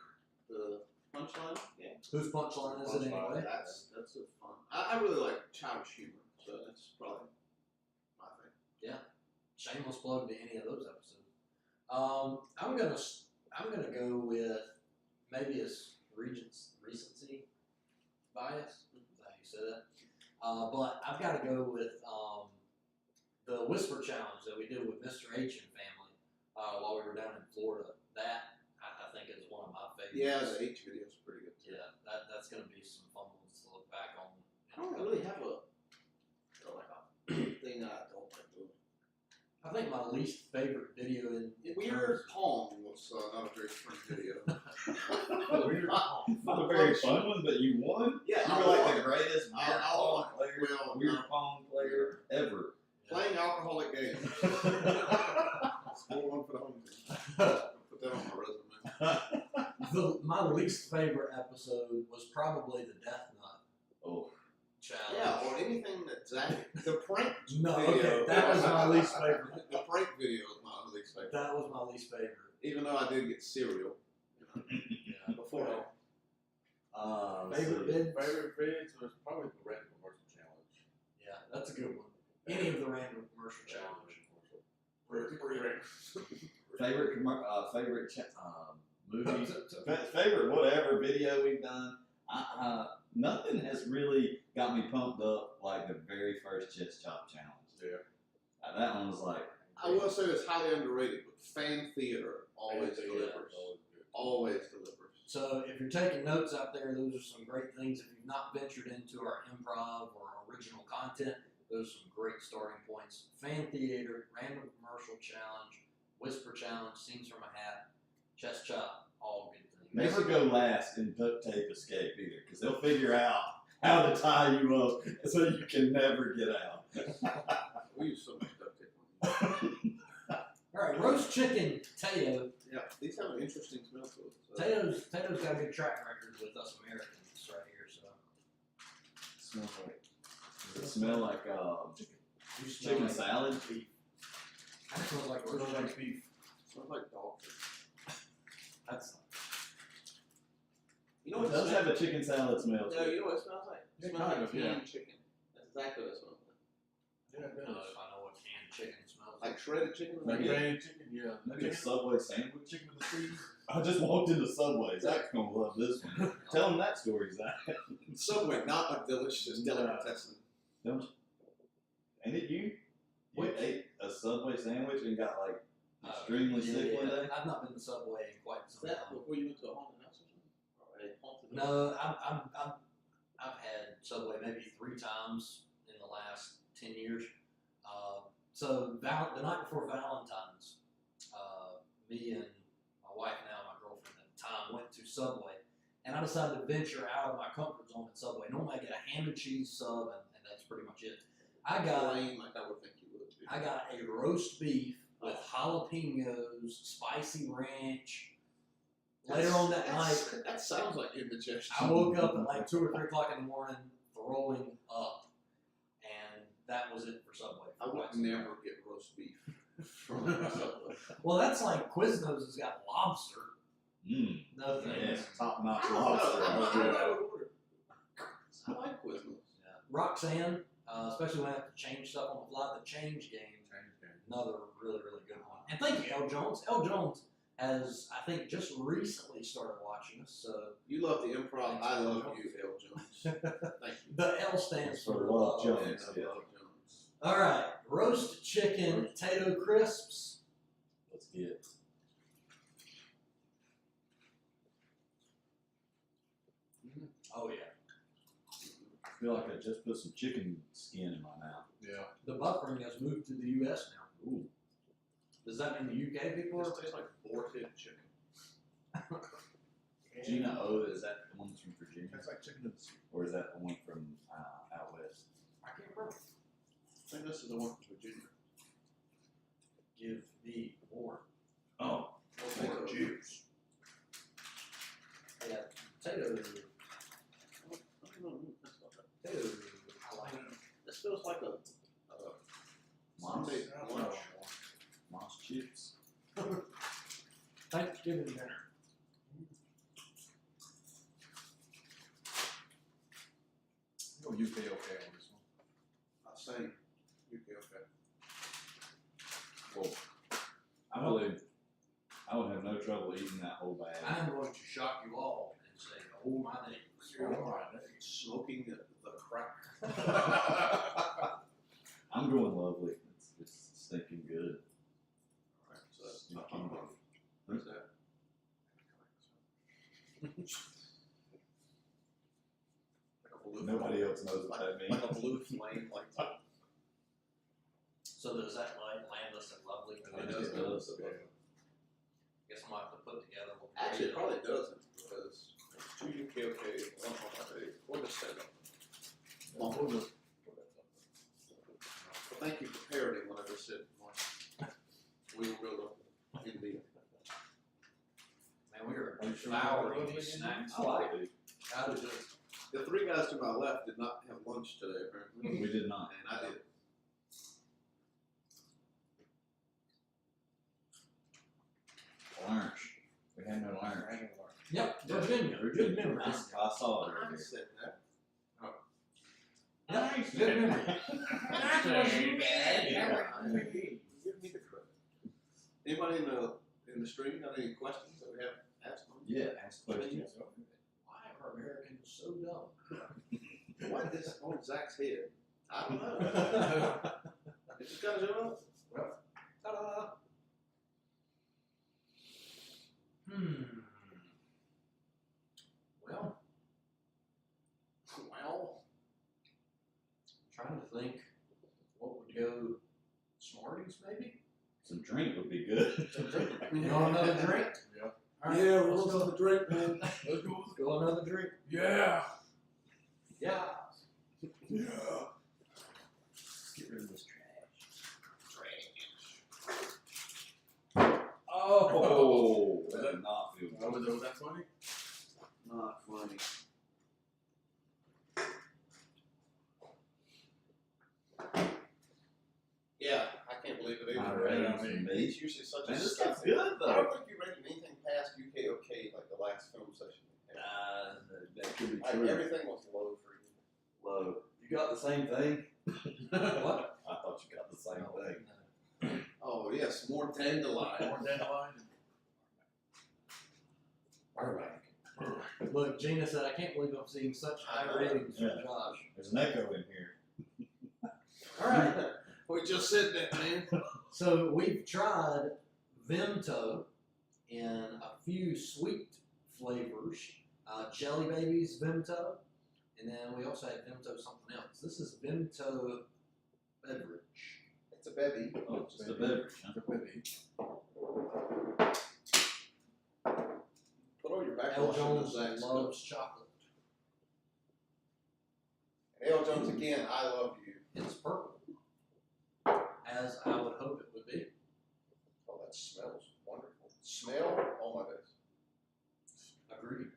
the punchline, yeah. Whose punchline is it anyway? That's a fun. I really like childish humor, so that's probably my thing. Shameless plug to any of those episodes. I'm gonna go with maybe it's recency bias. bias. Is that how you say that? But I've got to go with the Whisper Challenge that we did with Mr. H and family while we were down in Florida. That I think is one of my favorites. Yeah, the H video is pretty good. Yeah, that's going to be some fun ones to look back on. I don't really have a thing that I don't like doing. I think my least favorite video in Weird Pong was not a very funny video. Weird. Not a very fun one, but you won. Yeah, You I were like won. the greatest I weird pong won. player, Well, weird no. pong player ever. Playing alcoholic games. Score one for the home team. Put that on my resume. my least favorite episode was probably the Death Nut Oh, challenge. Yeah, or anything that Zack. The prank No, video. okay, that was my least favorite. The prank video was my least favorite. That was my least favorite. Even though I did get cereal. Yeah. Before. Favorite vids was probably the random commercial challenge. Yeah, that's a good one. Any of the random commercial challenge. favorite movie, favorite whatever video we've done. Nothing has really got me pumped up like the very first Chest Chop challenge. Yeah. That one was like. I will say it's highly underrated, but fan theater always Yeah, delivers. always good. Always delivers. So if you're taking notes out there, those are some great things. If you've not ventured into our improv or original content, those are some great starting points. Fan theater, random commercial challenge, whisper challenge, scenes from a hat, chest chop, all good things. Never go last in duct tape escape either, because they'll figure out how to tie you up so you can never get out. We use so much duct tape. All right, roast chicken, Tato. Yeah, these have an interesting smell to it. So. Tato's got a good track record with us Americans right here. So Smells like. Does it smell like you smell chicken like salad? beef. Kind of smells like roast Smells like chicken. beef. Smells like dog food. That's You know It what does smells have a chicken salad smell. No, you know what it smells like? It Yeah, smells kind like of, yeah. canned chicken. That's exactly what it smells like. Yeah, it I don't know does. if I know what canned chicken smells Like shredded chicken. Like Maybe- green chicken, yeah. Maybe a Subway sandwich chicken with the cheese. I just walked into Subway. Zach's gonna love this one. Tell him that story, Zach. Subway, not a delicious delicatessen. Don't you? Ain't it you? You ate a Subway sandwich and got like extremely sick one day? I've not been to Subway in quite Is some that time. before you went to a haunted house or something? Or a haunted house? No, I've had Subway maybe 3 times in the last 10 years. So the night before Valentine's, me and my wife now, my girlfriend at the time, went to Subway, and I decided to venture out of my comfort zone at Subway. Normally I get a ham and cheese sub, and that's pretty much it. I got Plain, like I would think you would. I got a roast beef with jalapenos, spicy ranch. Later on that night, That sounds like indigestion. I woke up at like 2 or 3 o'clock in the morning throwing up, and that was it for Subway. I would never get roast beef from Subway. Well, that's like Quiznos has got lobster. Mmm. No thanks. Yeah, top notch I don't lobster. know. Oh, I yeah. would order. I like Quiznos. Yeah. Roxanne, especially when I have to change stuff on the fly, the change game. Another really, really good one. And thank you, L. Jones. L. Jones has, I think, just recently started watching us. So You love the improv. Thanks, I L. love Jones. you, L. Jones. Thank you. the L stands for For love. love, Jones. Yes, I yeah. love Jones. All right, roast chicken, potato crisps. Let's get it. Oh yeah. I feel like I just put some chicken skin in my mouth. Yeah. The buffering has moved to the U.S. now. Ooh. Does that mean the UK people This are? tastes like aborted chicken. Gina O, is that the one that's from Virginia? It's like chicken and soup. Or is that the one from out west? I can't remember. I think this is the one from Virginia. Give me more. Oh, Potato juice. Yeah, potato. I don't know. That's not bad. Potato. I like it. This feels like a Monster. Sunday lunch. Moss chips. Thanksgiving dinner. Go UK okay on this one. I'm saying UK okay. Well, I would have no trouble eating that whole bag. I'm going to shock you all and say, oh my days. Smoking the crack. I'm going lovely. It's stinking good. Alright, so that's what's that? Like a blue Nobody else knows what that means. Like a blue flame lights up. So does that land us at lovely? It does. Guess I'm gonna have to put together. What we Actually, it did. probably doesn't because it's 2 UKOK, 1 holiday, or the setup. Well, thank you for parroting what I just said. We will go to India. Man, we are Are you sure devouring we're these snacks. I like it. How did this? The 3 guys to my left did not have lunch today, apparently. We did not. And I did. Lunch. We had no lunch. Yep, Virginia. Good memory. I saw it I right said that. Yep, good memory. Give me the credit. Anybody in the stream got any questions that we haven't asked them? Yeah, ask questions. Why are Americans so dumb? What is on Zach's head? I don't know. It just got to show up. Ta-da! Well, trying to think what would go Smarties maybe? Some drink would be good. You want another drink? Yeah. All right, Yeah, let's go. the drink, man. Let's go. Go another drink. Yeah. Yeah. Yeah. Get rid of this trash. Oh. That did not feel good. Was that funny? Not funny. Yeah, I can't believe it I either. read Yeah, some I mean, meat. It's usually such a Man, this stuff. stuff's good I though. don't think you rated anything past UKOK like the last film session. That could be Like, true. everything was low for you. Low. You got the same thing? What? I thought you got the same thing. Oh yes, more dandelion. More dandelion. Look, Gina said, I can't believe I'm seeing such high ratings from Yeah. Josh. There's an echo in here. All right. We just said that, man. So we've tried vimto in a few sweet flavors. Jelly Babies vimto. And then we also had vimto something else. This is vimto beverage. It's a bevy. Oh, just a beverage. Huh? Put all your L. backwash in Jones the Zach loves chocolate. L. Jones again, I love you. It's purple. As I would hope it would be. Oh, that smells wonderful. Smell? Oh my days. Agreed.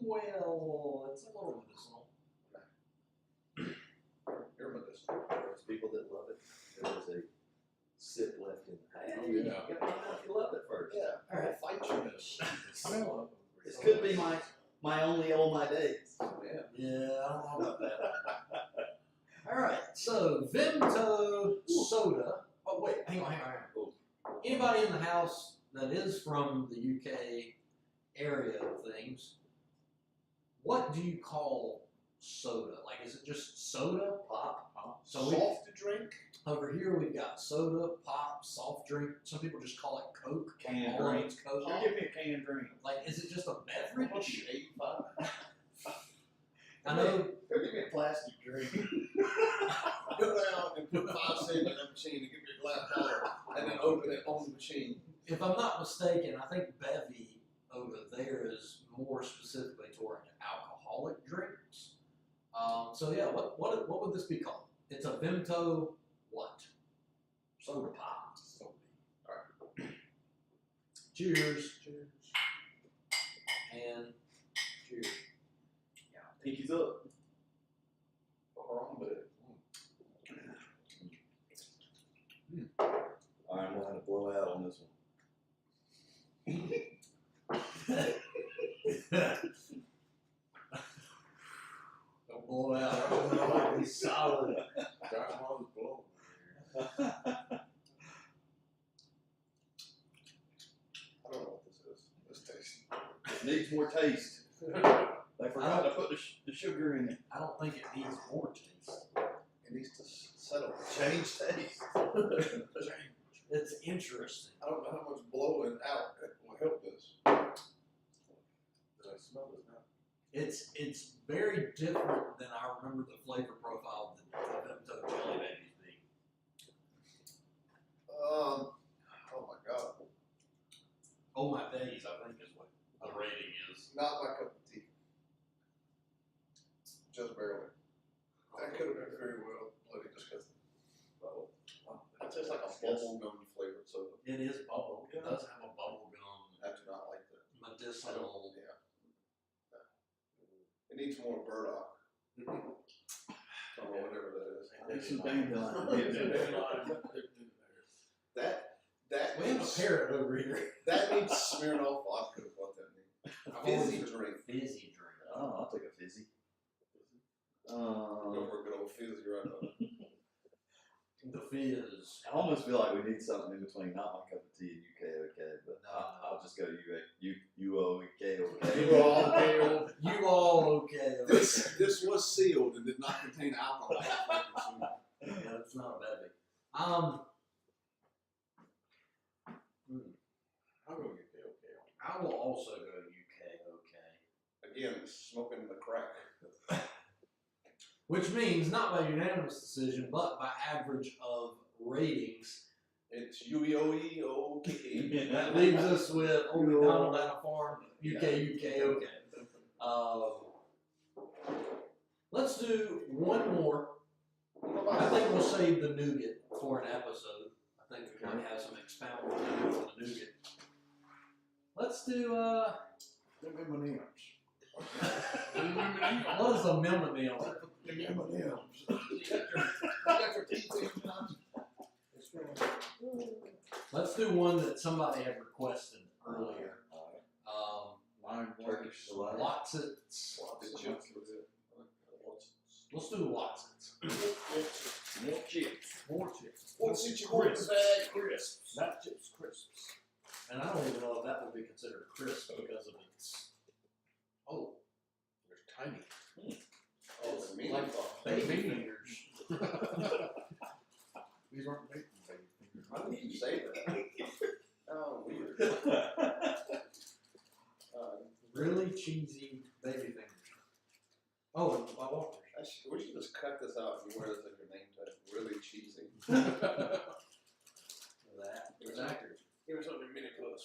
Well, it's a little medicinal. You're medicinal. There's people that love it. There is a sip left in the Oh, hey, yeah. you gotta find out if you love it first. Yeah. All right. Fight you. This could be my only all my days. Yeah. Yeah, I don't know about that. All right, so vimto soda. Oh wait, hang on. Anybody in the house that is from the UK area of things, what do you call soda? Like, is it just soda, pop? So Soft to drink? over here we've got soda, pop, soft drink. Some people just call it Coke. Canned All of drink. it's Coke. Give me a canned drink. Like, is it just a How much beverage? is 85? I know. Go give me a plastic drink. Go down and put 5 cents in that machine and give me a glass bottle and then open it on the machine. If I'm not mistaken, I think bevy over there is more specifically toward alcoholic drinks. So yeah, what would this be called? It's a vimto what? Soda pop. Alright. Cheers. Cheers. And cheers. Pinkies up. Wrong, but All right, I'm gonna have to blow out on this one. Don't blow out. It's solid. Josh Mall's blowing. I don't know what this is. This tastes. Needs more taste. They forgot to put the sugar in it. I don't think it needs more taste. It needs to settle. Change taste. It's interesting. I don't know how much blowing out will help this. Did I smell it now? It's very different than I remember the flavor profile of the vimto jelly babies being. Oh my god. Oh my days, I think is what the rating is. Not my cup of tea. Just barely. That could have been very well bloody disgusting. Oh. That tastes like a bubble gum flavored soda. It is bubble. It does have a bubble gum I do not like that. medicinal. Yeah. It needs more burdock. Or whatever that is. It's some dandelion. That We have a needs parrot over here. that needs Smirnoff vodka. Is what that means. Fizzy drink. Fizzy drink. Oh, I'll take a fizzy. Go for a good old fizzy right now. The fizz. I almost feel like we need something in between, not my cup of tea and UKOK, but No. I'll just go UOKOK. You all okay? This was sealed and did not contain alcohol. Yeah, that's not a baby. I'll go UK. I will also go UK. Again, smoking the crack. Which means not by unanimous decision, but by average of ratings. It's UEOEOKE. That leaves us with Old McDonald on a Farm, UK. Let's do one more. I think we'll save the nougat for an episode. I think we might have some expounding to do for the nougat. Let's do, The M&M's. what is a M&M? The M&M's. You got your teeth in, John? Let's do one that somebody had requested earlier. Lime Turkish delight. Watsits. The chips was it. Let's do Watsits. More chips. More chips. What's it you want Crisps. bag? Crisps. Not chips, crisps. And I don't even know if that would be considered a crisp because of its. Oh, They're tiny. Oh, the meat like ball. baby fingers. These aren't making baby fingers. Why did you say that? Oh, weird. Really cheesy baby fingers. Oh, and my walkers. We should just cut this out and wear this as your name tag. Really cheesy. That exactly. Give me something mini plus.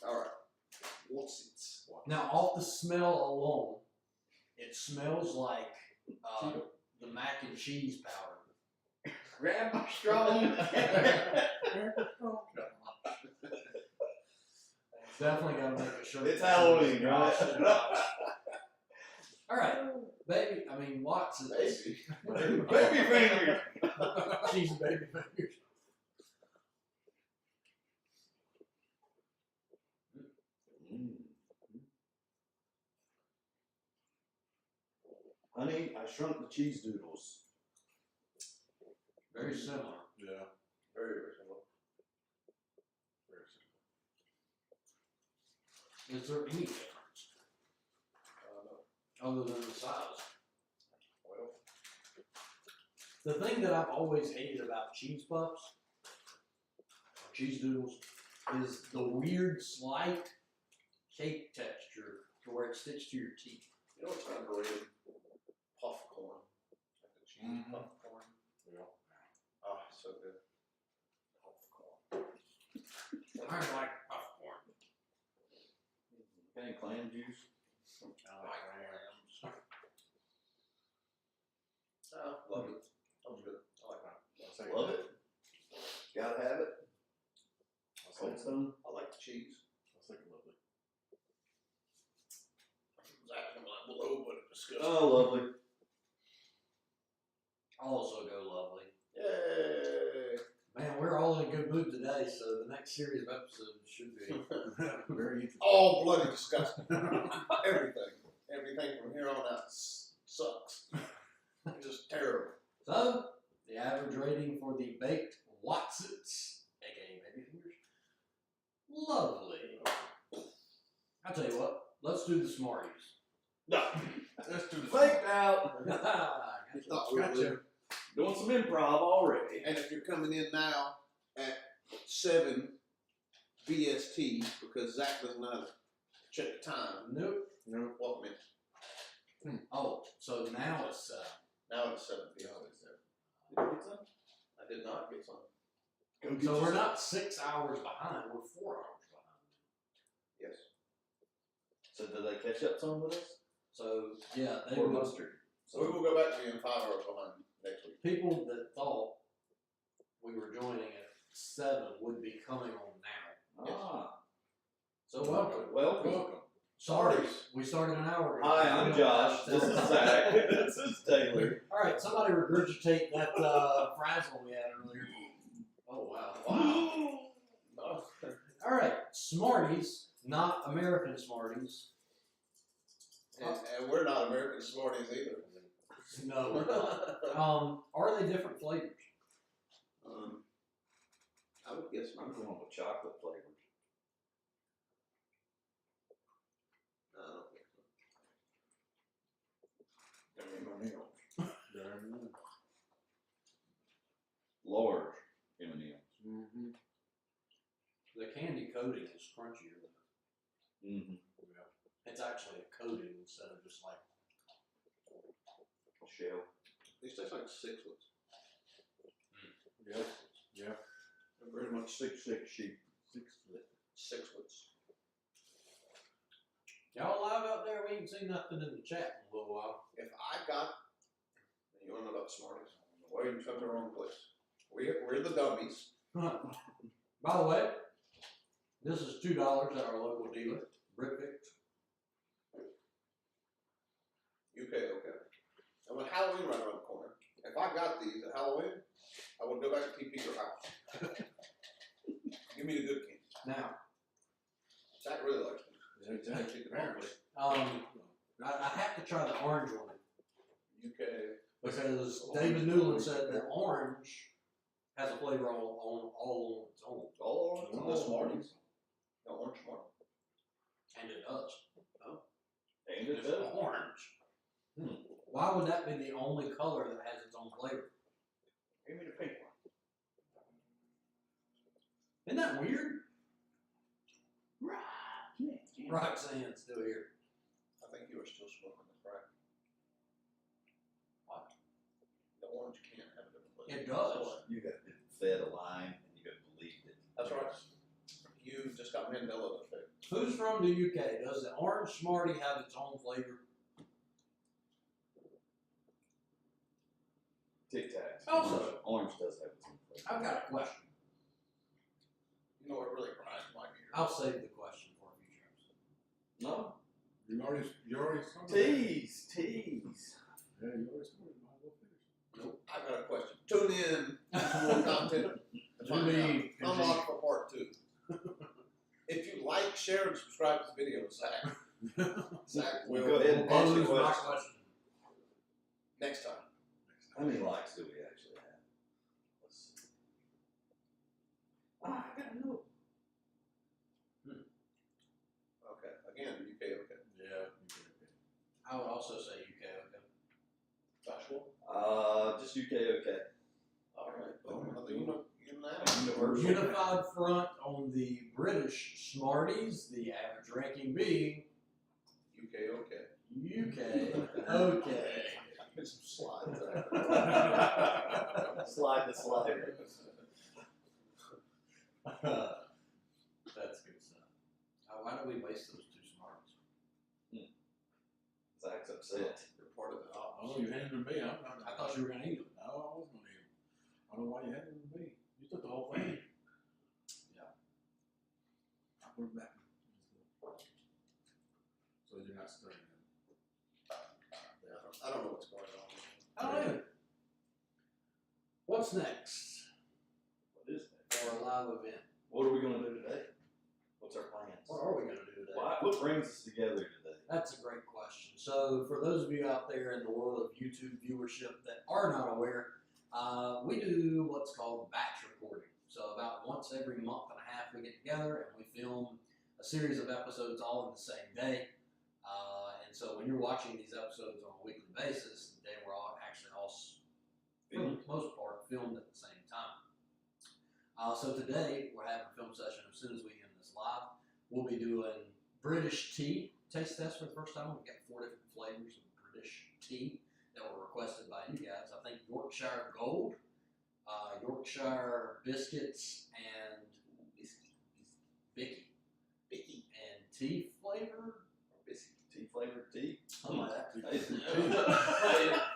Alright. What's it? Now, off the smell alone, it smells like the mac and cheese powder. Grab my strong. Definitely got to make a shirt. It's Halloween, right? All right, baby. I mean, Watsons. Baby. Baby fingers. Cheese baby fingers. Honey, I shrunk the cheese doodles. Very similar. Yeah. Very, very similar. Very simple. Is there any difference No. other than the size? Well, The thing that I've always hated about cheese puffs, cheese doodles, is the weird slight cake texture to where it sticks to your teeth. you know what's underrated? Puffcorn. Like the cheese puffcorn. Yeah. Oh, so good. Puffcorn. I like popcorn. Any clam juice? I like clams. Oh, love it. That was good. I like that. Love it. Gotta have it. Cold Stone. I like the cheese. That's like lovely. Zach and like below, but it's disgusting. Oh, lovely. I'll also go lovely. Yay! Man, we're all in a good mood today, so the next series of episodes should be. Very interesting. All bloody disgusting. Everything. Everything from here on out sucks. Just terrible. So, the average rating for the baked Watsits, aka baby fingers, lovely. I'll tell you what, let's do the Smarties. No. Let's do the Faked out. You thought we were Gotcha. Doing some improv already. And if you're coming in now at 7 BST, because Zach doesn't know how to check the time. Nope. No. What minute? Oh, so now it's Now it's 7 BST. Did you get some? I did not get some. Go get so you we're some. not 6 hours behind, we're 4 hours behind. Yes. So did they catch up some with us? So yeah, they Or would, mustard? So we will go back to being 5 hours behind next week. people that thought we were joining at 7 would be coming on now. Ah. So welcome. Welcome. Welcome. Sorry, we started an hour ago. Hi, I'm Josh. This is Zach. This is Taylor. All right, somebody regurgitate that frazzle we had earlier. Oh wow! Wow. No. All right, Smarties, not American Smarties. And we're not American Smarties either. No, we're not. Are they different flavors? I would guess I'm not. going with chocolate flavors. No, I don't think so. Large M&M's. Mm-hmm. The candy coating is crunchier. Mm-hmm. It's actually a coating instead of just like. Shell. These taste like sixlets. Yeah. Yeah. They're very much Six sheep. sixlets. Y'all live out there? We ain't seen nothing in the chat in a little while. If I got, you want to know about Smarties? Well, you come to the wrong place. We're the dummies. By the way, this is $2 at our local dealer, Brickfix. UK, okay. And with Halloween right around the corner, if I got these at Halloween, I would go back to TP your house. Give me the good candy. Now, Zach really likes these. Exactly. Apparently. I have to try the orange one UK. because David Newland said that orange has a flavor all on its own, All Oh. the Smarties. No, orange Smarties. and it does. And It's it does. orange. Why would that be the only color that has its own flavor? Give me the pink one. Isn't that weird? Roxanne's still here. I think you were still smoking the crack. What? The orange can't have a different flavor. It does. You got fed a line and you got believed it. That's right. You just got Mandela effect. Who's from the UK? Does the orange Smartie have its own flavor? Tic Tacs. Also- Orange does have its own flavor. I've got a question. You know what really grinds my gears? I'll save the question for a future episode. No. You already started. Tease. Yeah, you already started. Might as well finish. I've got a question. Tune in for more content. to find be out. Unlock for part 2. If you like, share, and subscribe to the video, Zach will Go ahead and I'll answer the lose my question. question. next time. How many likes do we actually have? Let's see. I gotta know. Okay. Again, UK, okay. Yeah. I would also say UK. Okay. Joshua? Just UK, okay. All right. Well, another universal. Universal. Unified front on the British Smarties, the average ranking being UK, okay. UK. Okay. Get some slides. Slide the slider. That's good stuff. Why do we waste those 2 Smarties? Zach's upset. You're part of the Oh, you handed them to me. I'm not. I thought you were going to eat them. No, I was going to eat them. I don't know why you handed them to me. You took the whole thing. Yeah. I put it back. So you're not stirring them. I don't know what's going on. I don't know. What's next What is that? for a live event? What are we gonna do today? What's our plans? What are we going to do today? What brings us together today? That's a great question. So, for those of you out there in the world of YouTube viewership that are not aware, we do what's called batch recording. So, about once every month and a half, we get together and we film a series of episodes all in the same day. And so when you're watching these episodes on a weekly basis, they were all actually all, for the most part, filmed at the same time. So today we're having a film session as soon as we end this live. We'll be doing British tea taste test for the first time. We've got 4 different flavors of British tea that were requested by you guys. I think Yorkshire Gold, Yorkshire Biscuits, and Vicky. And tea flavor. Tea flavored tea. Something like that.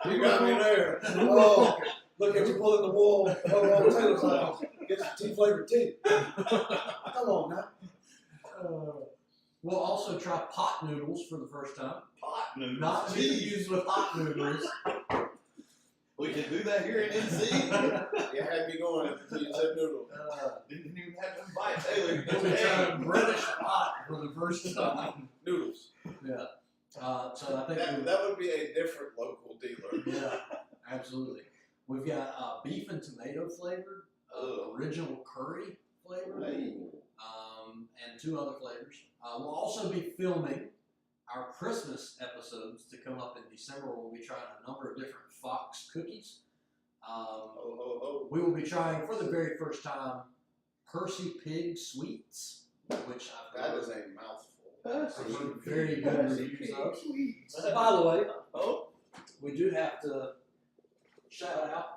You got me there. Oh, look at you pulling the wool over all the tables out. Get some tea flavored tea. Come on now. We'll also try pot noodles for the first time. Pot noodles. Not to be confused with hot noodles. We can do that here in NC. You had me going until you said noodle. Didn't even have to invite Taylor. We'll be trying British pot for the first time. Noodles. Yeah. So I think That would be a different local dealer. yeah, absolutely. We've got beef and tomato flavored, original curry flavored, and 2 other flavors. We'll also be filming our Christmas episodes to come up in December. We'll be trying a number of different Fox cookies. We will be trying for the very first time Percy Pig sweets, which I've That heard is a mouthful. I've heard very good reviews of. By the way, we do have to shout out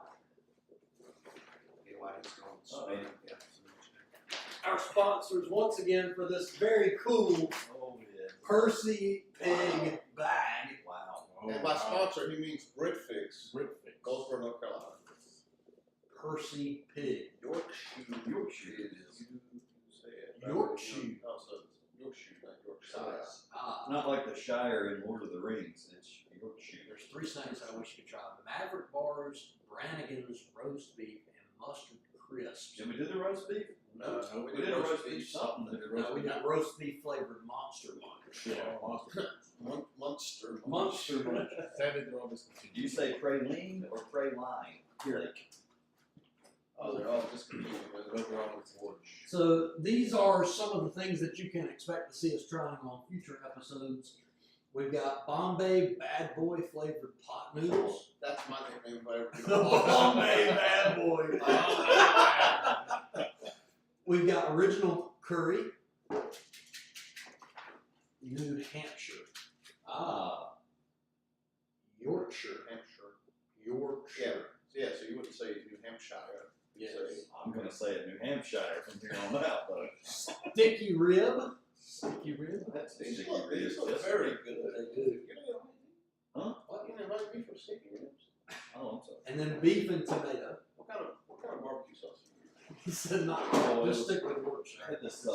our sponsors once again for this very cool Percy Pig bag. Wow. And by sponsor, he means Britfix. Goldsboro, North Carolina. Percy Pig. Yorkshire it is. Yorkshire. Oh, so it's Yorkshire, not Yorkshire. Not Not like the Shire in Lord of the Rings. It's Yorkshire. There's 3 things I wish you could try: Maverick bars, Brannigan's roast beef, and mustard crisps. Did we do the roast beef? No, We did a roast beef something. No, we got roast beef flavored monster munch. Munster. Monster munch. Did you say praline or praline? Oh, they're all discontinued. So these are some of the things that you can expect to see us trying on future episodes. We've got Bombay Bad Boy flavored pot noodles. That's my nickname for everything. Bombay Bad Boy. We've got original curry, New Hampshire, Yorkshire, Yorkshire. Yeah, so you wouldn't say New Hampshire. Yes. I'm going to say it New Hampshire from here on out, though. Sticky rib. Sticky rib. That's Sticky these look ribs. very good. They do. Huh? Why can't they make me for sticky ribs? Oh, I'm sorry. And then beef and tomato. What kind of barbecue sauce? He said not. Oh, Just it stick with I Yorkshire. had this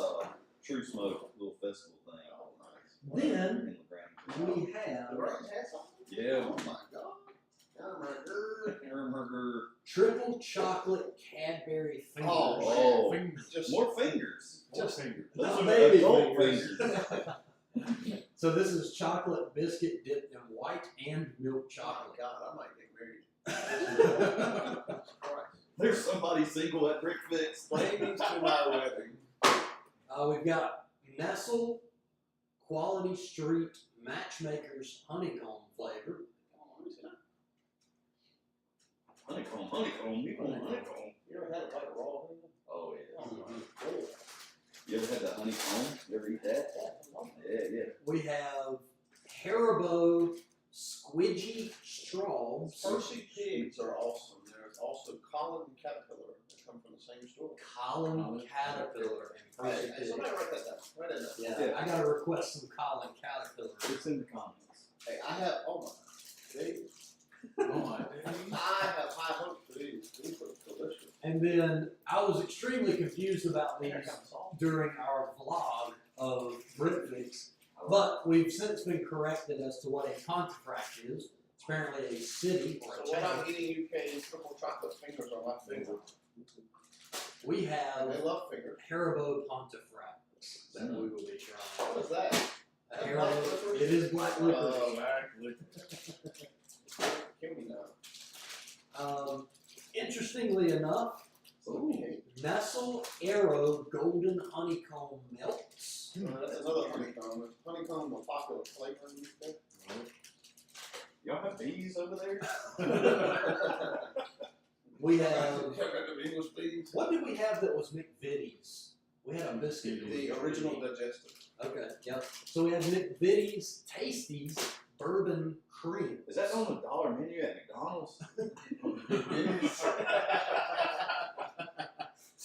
True Smoke little festival thing. Oh, nice. Then In the Grand. we have The Rams had something? Yeah. Oh my God. Hamburger. triple chocolate Cadbury fingers. Oh, Oh, Just more fingers. Just fingers. Those Not are baby adult fingers. fingers. So this is chocolate biscuit dipped in white and milk Oh chocolate. my God, I might get married. Christ. There's somebody single at Brick Fix. Ladies to my wedding. We've got Nestle Quality Street Matchmakers honeycomb flavor. Honeycomb. You want honeycomb? You ever had it like raw? Oh, yeah. Oh, You ever had the honeycomb? You ever eat that? Yeah. We have Haribo Squidgy Straws. Percy pigs are awesome. There's also Colin Caterpillar that come from the same store. Colin Caterpillar and Percy Hey, Pig. somebody write that down. Write that down. Yeah, I gotta request some Colin Caterpillar. It's in the comments. Hey, I have, oh my, these. Oh my I have high hopes for these. These look delicious. And then I was extremely confused about these during our vlog of Britfix, but we've since been corrected as to what a pontefract is. It's apparently a city or a So what I'm town. eating, you can triple chocolate fingers on my finger. We And have they love fingers. Haribo pontefracts that we will be trying. What is that? A Haribo, it is black licorice. Kill me now. Interestingly enough, Ooh. Nestle Aero Golden Honeycomb Melts. That's another honeycomb. It's honeycomb with popular flavor and stuff. Y'all have bees over there? We Have have, the English bees. what did we have that was McVitie's? We had a biscuit. that was The original digestive. Okay, yep. So we have McVitie's Tasties Bourbon Cream. Is that on the dollar menu at McDonald's?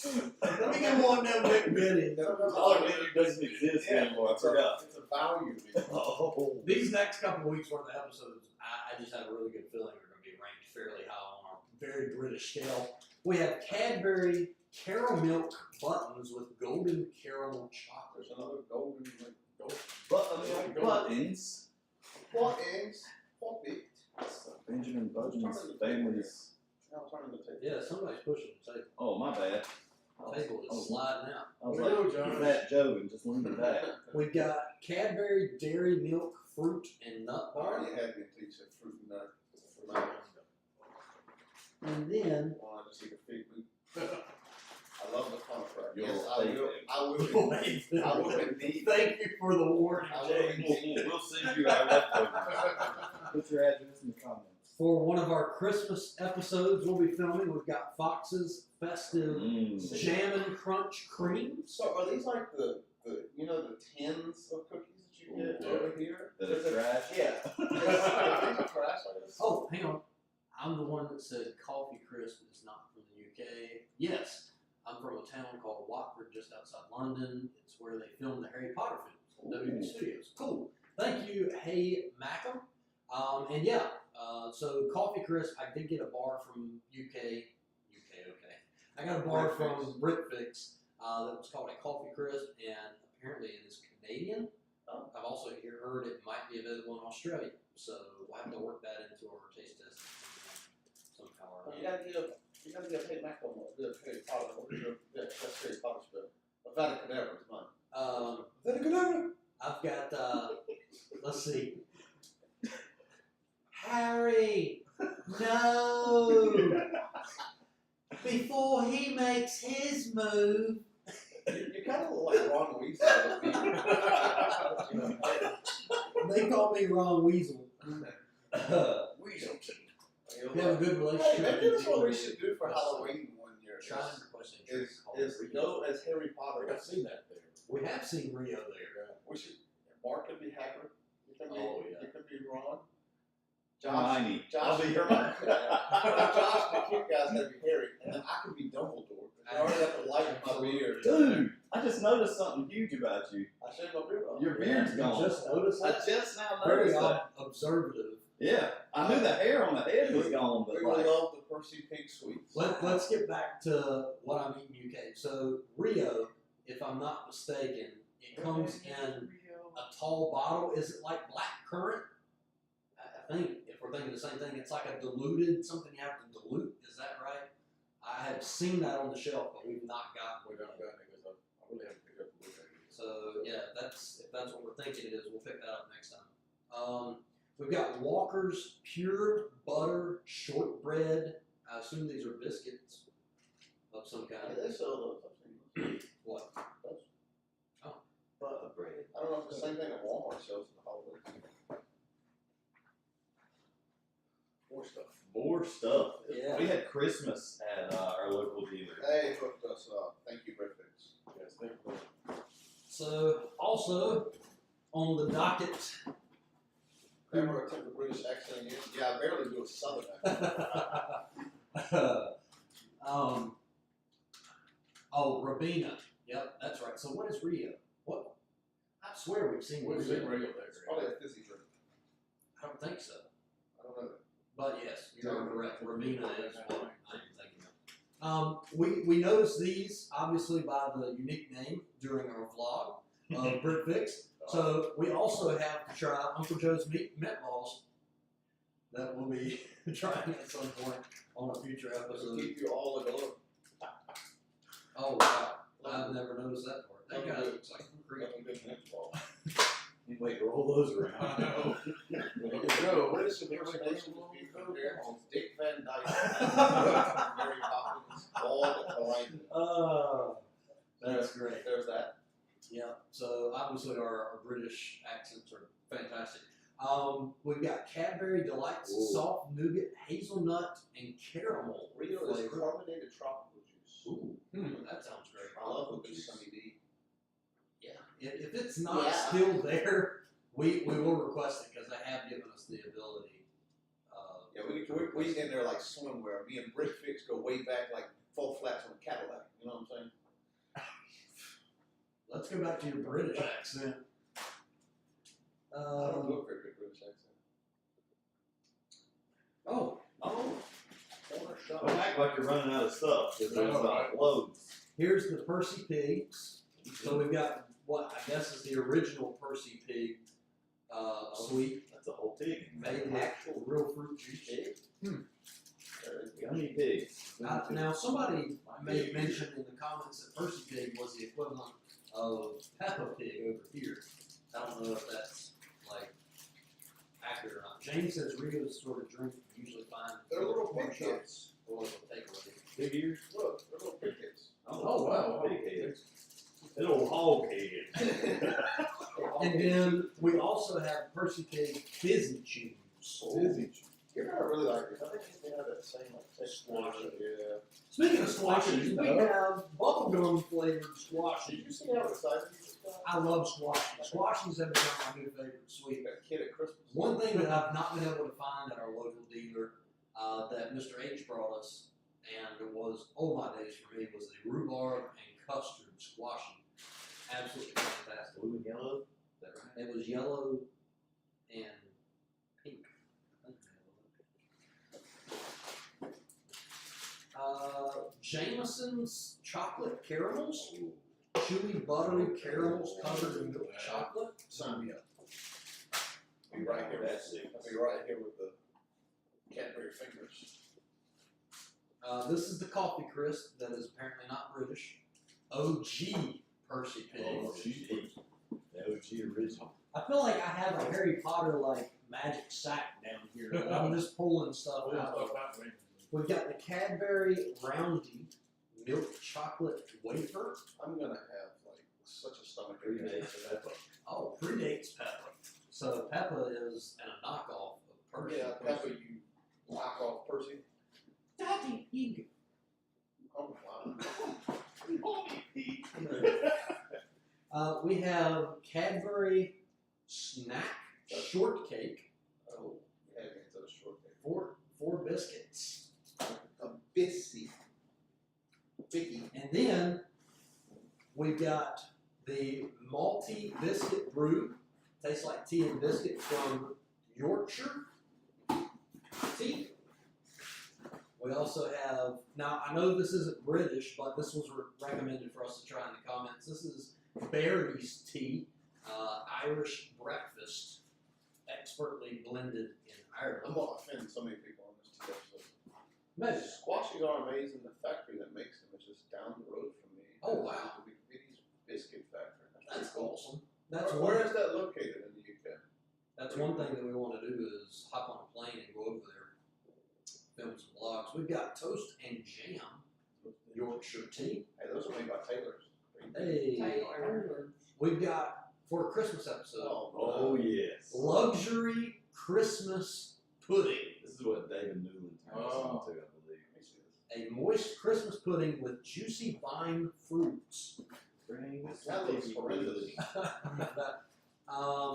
Let me get one of them McVitie's. Dollar menu doesn't exist anymore. I forgot. It's a value meal. Oh. These next couple of weeks worth of episodes, I just have a really good feeling are going to be ranked fairly high on our very British scale. We have Cadbury Caramel Milk Buttons with golden caramel chocolate. There's another golden, like, golden. Buttons. What eggs? What meat? Benjamin Button's family's. Now turning the table. Yeah, somebody's pushing the table. Oh, my bad. The table is sliding out. I was We know, like, Josh. Fat Joe and just leaning back. We've got Cadbury Dairy Milk Fruit and Nut I Bar. already had me until you said fruit and nut. For my And then, I just eat a fig leaf. I love the contract. You'll Yes, I take will. it. I will. I will indeed. thank you for the warning, I will James. indeed. We'll send you our leftovers. Put your address in the comments. For one of our Christmas episodes we'll be filming, we've got Fox's Festive Jam and Crunch Creams. So are these like the you know the tins of cookies that you get Ooh, over here? That are trash? Yeah. These are trash items. Oh, hang on. I'm the one that said Coffee Crisp is not from the UK. Yes, I'm from a town called Watford, just outside London. It's where they filmed the Harry Potter films, WB Studios. Cool. Thank you, Hey Macam. And yeah, so Coffee Crisp, I did get a bar from UK, okay. I got a bar from Britfix that was called a Coffee Crisp, and apparently it is Canadian. I've also heard it might be available in Australia, so we'll have to work that into our taste test somehow. Well, you gotta give Hey Mac on one. Good Harry Potter. That's Harry Potter stuff. Avada Kedavra is mine. Avada Kedavra. I've got, let's see. Harry, no! Before he makes his move. You kind of look like Ron Weasley. They call me Ron Weasel. Weasel. We have a good Hey, relationship. maybe that's what we should do for Halloween one year. Trying to request a drink called Is Rio. go as Harry Potter. I've seen that there. We have seen Rio there. We should. Mark could be Hagrid. You can be. Oh, yeah. You can be Ron. Hermione. I'll be Hermione. Josh, the cute guy's gonna be Harry, and then I can be Dumbledore. I already have to lighten my beard. Dude, I just noticed something huge about you. I shaved my beard off. Your beard's You gone. just noticed I that? just now Very noticed that. observative. Yeah, I knew the hair on the head was gone, We but will like, love the Percy Pink sweets. Let's get back to what I'm eating UK. So Rio, if I'm not mistaken, it comes in a tall bottle. Is it like black currant? I think if we're thinking the same thing, it's like a diluted, something you have to dilute. Is that right? I have seen that on the shelf, but we've not gotten We it. don't got it because I really haven't picked up the look at it. So yeah, if that's what we're thinking it is, we'll pick that up next time. We've got Walker's Pure Butter Shortbread. I assume these are biscuits of some Yeah, kind. they sell those. I've seen those. What? Those. Oh. But bread. I don't know if it's the same thing that Walmart sells in the holidays. More stuff. more stuff. Yeah. We had Christmas at our local dealer. They hooked us up. Thank you, Britfix. Yes, thank you. So also on the docket. Never attempt a British accent again. Yeah, I barely do a Southern accent. Oh, Rabina. Yep, that's right. So what is Rio? What? I swear we've seen We've Rio. seen Rio there. It's probably a fizzy drink. I don't think so. I don't know. But yes, you're correct. Rabina is what I'm thinking of. We noticed these obviously by the unique name during our vlog of Britfix. So we also have to try Uncle Joe's meatballs that we'll be trying at some point on a future It'll episode. keep you all aglow. Oh wow, I've never noticed that part. That guy looks like a creep. Nothing good meatball. Wait, roll those around. Joe, what is the impersonation of you compared to Dick Van Dyke? Mary Poppins, all the line. Oh, that's great. There's that. Yeah. So obviously our British accents are fantastic. We've got Cadbury Delights, Ooh. soft nougat, hazelnut, and caramel Rio is flavor. carbonated tropical juice. Ooh, that sounds great. I love a good Sunny D. Yeah, if it's not Yeah. still there, we will request it because they have given us the ability. Yeah, we in there like swimwear. Me and Brick Fix go way back like full flats on a Cadillac. You know what I'm saying? Let's go back to your British accent. I don't do a very good British accent. Oh, Corner shop. Don't act like you're running out of stuff, because there's loads. here's the Percy Pigs. So we've got what I guess is the original Percy Pig sweet, That's a whole pig. made with actual real fruit juice. Yummy pig. Now somebody made mention in the comments that Percy Pig was the equivalent of Peppa Pig over here. I don't know if that's like accurate or not. James says Rio's sort of drink you usually find They're little corner pig shops kids. or local takeaway. Big ears. Look, they're little pig kids. Oh, wow. Big heads. Little hog head. And then we also have Percy Pig Fizzy Chews. Fizzy. You know what I really like is I think they have that same like Squashy. Yeah. Speaking of squashies, we have bubblegum flavored Did squashies. you see how excited he was? I love squashies. Squashies have become my new favorite sweet. That kid at Christmas. One thing that I've not been able to find at our local dealer that Mr. H brought us, and it was oh my days for me, was the rhubarb and custard squashy. Absolutely fantastic. Blue and yellow. Is that right? It was yellow and pink. Jameson's chocolate caramels, chewy buttery caramels covered in milk chocolate. Sign me up. Be right here. That's it. I'll be right here with the Cadbury fingers. This is the coffee crisp that is apparently not British. OG Percy Pig. The OG original. I feel like I have a Harry Potter like magic sack down here. That I'm just pulling stuff out of. We've got the Cadbury Roundy milk chocolate wafer. I'm gonna have like such a stomach ache. Predates Peppa. Oh, predates Peppa. So Peppa is a knockoff of Percy. Yeah, Peppa, you knock off Percy. Daddy, you. Oh, wow. We have Cadbury snack shortcake. Oh, yeah, it's a short day. Four biscuits. A bissy. Biggie. And then we've got the malty biscuit brew. Tastes like tea and biscuit from Yorkshire Tea. We also have, now I know this isn't British, but this was recommended for us to try in the comments. This is Berries Tea, Irish breakfast, expertly blended in I'm Ireland. gonna offend so many people on this tea episode. Maybe. Squashies are amazing. The factory that makes them is just down the road from me. Oh, wow. The Wikipedia's biscuit factory. That's awesome. That's Where is that located in the UK? That's one thing that we want to do is hop on a plane and go over there, film some vlogs. We've got toast and jam, Yorkshire tea. Hey, those are made by Taylor's. Hey, we've got for a Christmas episode Oh yes. luxury Christmas pudding. This is what David Newland turned us on to, I believe. Let me see this. A moist Christmas pudding with juicy vine fruits. Bring this That looks baby horrendous.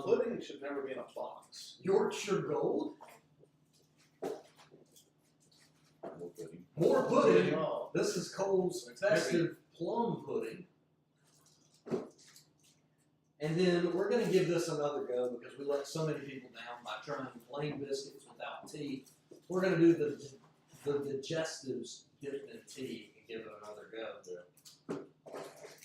Pudding should never be in a box. Yorkshire Gold. More pudding. More pudding. Oh, This is Cole's festive plum pudding. And then we're going to give this another go because we let so many people down by trying plain biscuits without tea. We're going to do the digestives dipped in tea and give it another go.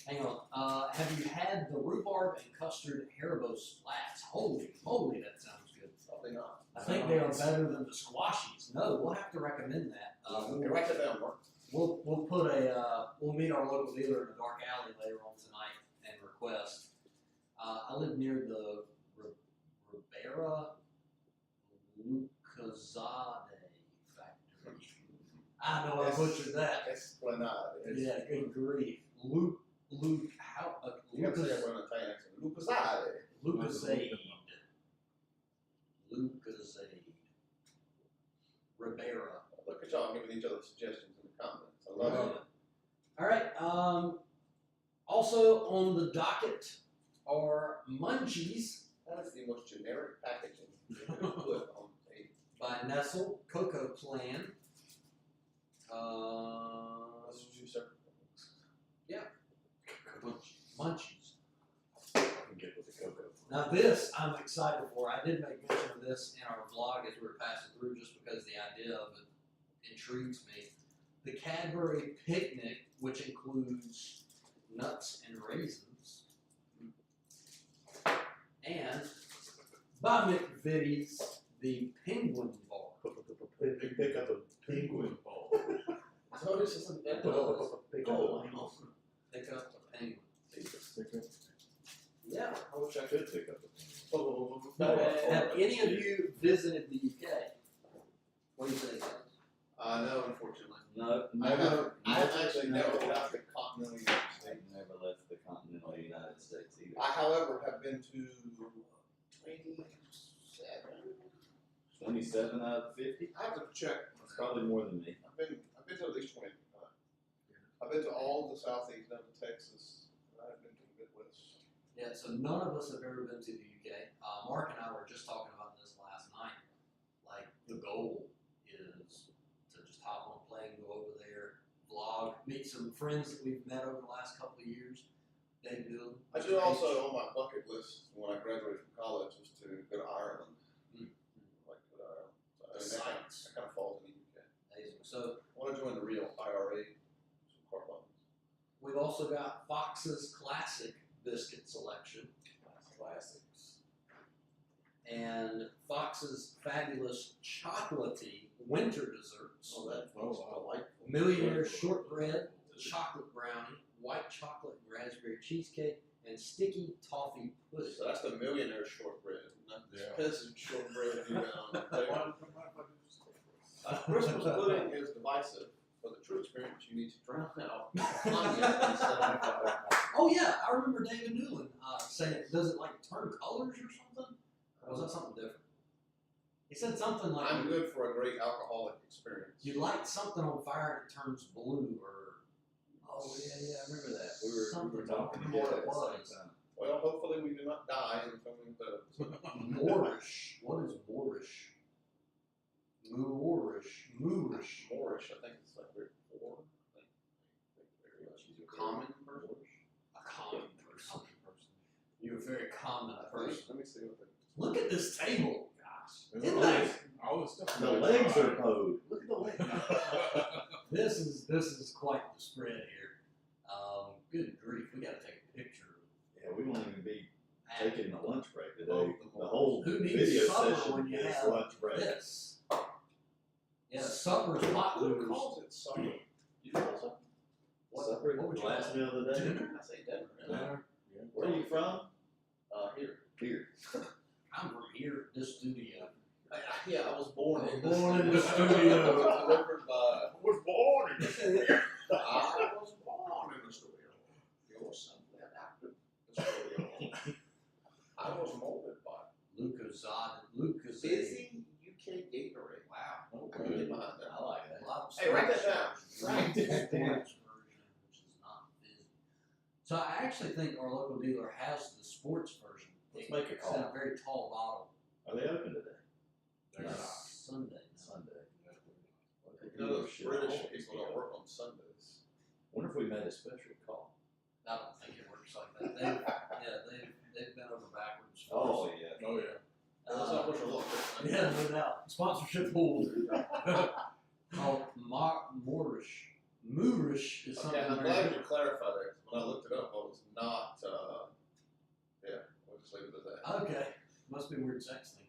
Hang on. Have you had the rhubarb and custard Haribo Splats? Holy moly, that sounds good. probably not. I think they are better than the squashies. No, we'll have to recommend that. Okay, write that down, Mark. We'll put we'll meet our local dealer in a dark alley later on tonight and request. I live near the Ribera Lucazade factory. I know I butchered that. Esplanade. Yeah, good grief. Luke, how? You gotta say Lucas, that in an Italian accent. Lucasade. Lucasade. Lucasade. Ribera. Look at y'all giving each other suggestions in the comments. I Love love it. All right. Also on the docket are munchies it. That is the most generic packaging you can put on a. by Nestle, Cocoa Plan. Those are two separate things. Munchies. I can get with the cocoa. Now this I'm excited for. I did make mention of this in our vlog as we were passing through just because the idea of it intrigues me. The Cadbury Picnic, which includes nuts and raisins. And by McVitie's, the Penguin Bar. Pick up a penguin ball. So this isn't that. Pick up a Pick up a penguin. Yeah. I wish I could pick up a penguin. Have any of you visited the UK? What do you think? No, unfortunately. No, I have actually never left the continental United States. I've never left the continental United States either. I, however, have been to 27. 27 out of 50? I have to check. That's probably more than me. I've been to at least 20. I've been to all the southeast down to Texas. I've been to the Midwest. Yeah, so none of us have ever been to the UK. Mark and I were just talking about this last night. Like, the goal is to just hop on a plane, go over there, vlog, meet some friends that we've met over the last couple of years. Dave Dillon. I do also on my bucket list when I graduated from college was to go to Ireland. Like to go to Ireland. So, I mean, that kind of falls in the UK. Amazing. So I want to join the real IRA. Some car buttons. we've also got Fox's Classic Biscuit Selection. Classics. And Fox's Fabulous Chocolatey Winter Desserts. Oh, that was delightful. Millionaire Shortbread, Chocolate Brownie, White Chocolate and Raspberry Cheesecake, and Sticky Toffee Pudding. So that's the millionaire shortbread, not this Yeah. peasant shortbread you got. Christmas pudding is divisive. For the true experience, you need to drown out cognac instead of Oh yeah, I remember David Newland saying, does it like turn colors or something? Or was that something different? He said something like, I'm good for a great alcoholic experience. you light something on fire and it turns blue, or Oh, yeah, I remember that. We were something. talking I don't remember together what at it the same time. Well, hopefully we do not die in filming those. Moorish. What is Moorish? Moorish. Moorish. Moorish, I think it's like we're four. I think very much. He's a common person. A common person. You're a very common person. Let me see what they. Look at this table. There's Isn't all that- this- all this stuff. The legs are bowed. Look at the legs. This is quite the spread here. Good grief, we gotta take a picture. Yeah, we won't even be of taking the lunch break today. Oh, The whole Who needs video supper session when you is have lunch break. this. Yeah, supper's hot Who noodles. calls it supper? You call it supper? Supper, what would you last call meal of the day. Dinner? I say dinner. Dinner. Where are you from? Here. Here. I'm from here, this studio. Yeah, I was born in Born in the this studio. Delivered by. was born in I was born in the studio. You're something after the studio. I was molded by Lucas busy UK Gatorade. Wow. Okay. Get behind that. I like that. A lot of Hey, write that sports down. versions. Write that Sports down. version, which is not busy. So I actually think our local dealer has the sports version. Let's make a It's in call. a very tall bottle. Are they open today? Sunday. Sunday. You know, those British people don't work on Sundays. Wonder if we made a special call. I don't think it works like that. They've been over backwards. for Oh, us. yeah. Oh, yeah. That's not what you're looking for. Yeah, no doubt. Sponsorship hold. Oh, Moorish. Moorish is something Okay, I'm very glad different. you clarified that. When I looked it up, I was not. Yeah, we'll just leave it at that. Okay. Must be weird sex thing.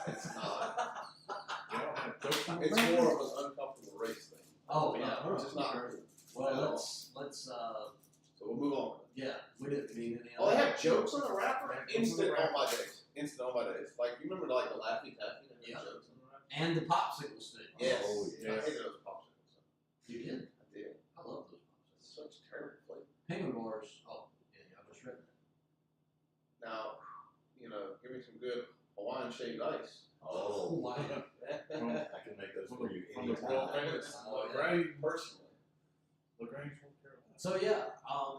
It's not. You don't have jokes on It's the more of an uncomfortable race thing. Oh, yeah. It's just not cool. Well, let's So we'll move on. yeah, we didn't mean any Oh, they other. have jokes on the wrapper? Instant on my days. Instant on my days. Like, you remember like the Laffy Taffy that had Yeah. jokes on the wrapper? And the popsicle stick. Yes. Oh, I yes. hated those popsicles. You did? I did. I love those popsicles. It's such terrible flavor. Penguin bars. Oh, yeah, I just read that. good Hawaiian shaved ice. Oh, wow. I can make those for you From the world anytime. famous Oh, yeah. LaGrange, personally. LaGrange, North Carolina. So yeah,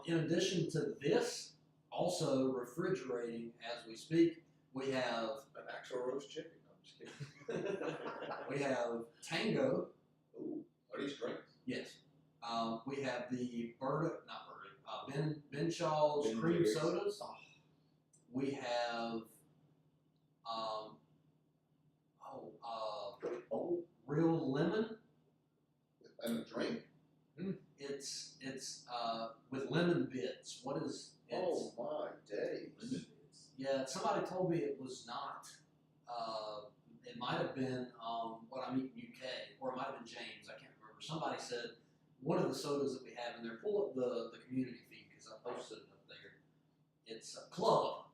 in addition to this, also refrigerating as we speak, we have An actual roast chicken. I'm just kidding. we have Tango. Ooh, are these drinks? Yes. We have the Ben Shaw's Ben cream Jerry's. sodas. We have real lemon. And a drink? It's with lemon bits. What is it? Oh my days. Yeah, somebody told me it was not. It might have been what I'm eating UK, or it might have been James. I can't remember. Somebody said one of the sodas that we have in there. Pull up the community feed because I posted it up there. It's a club.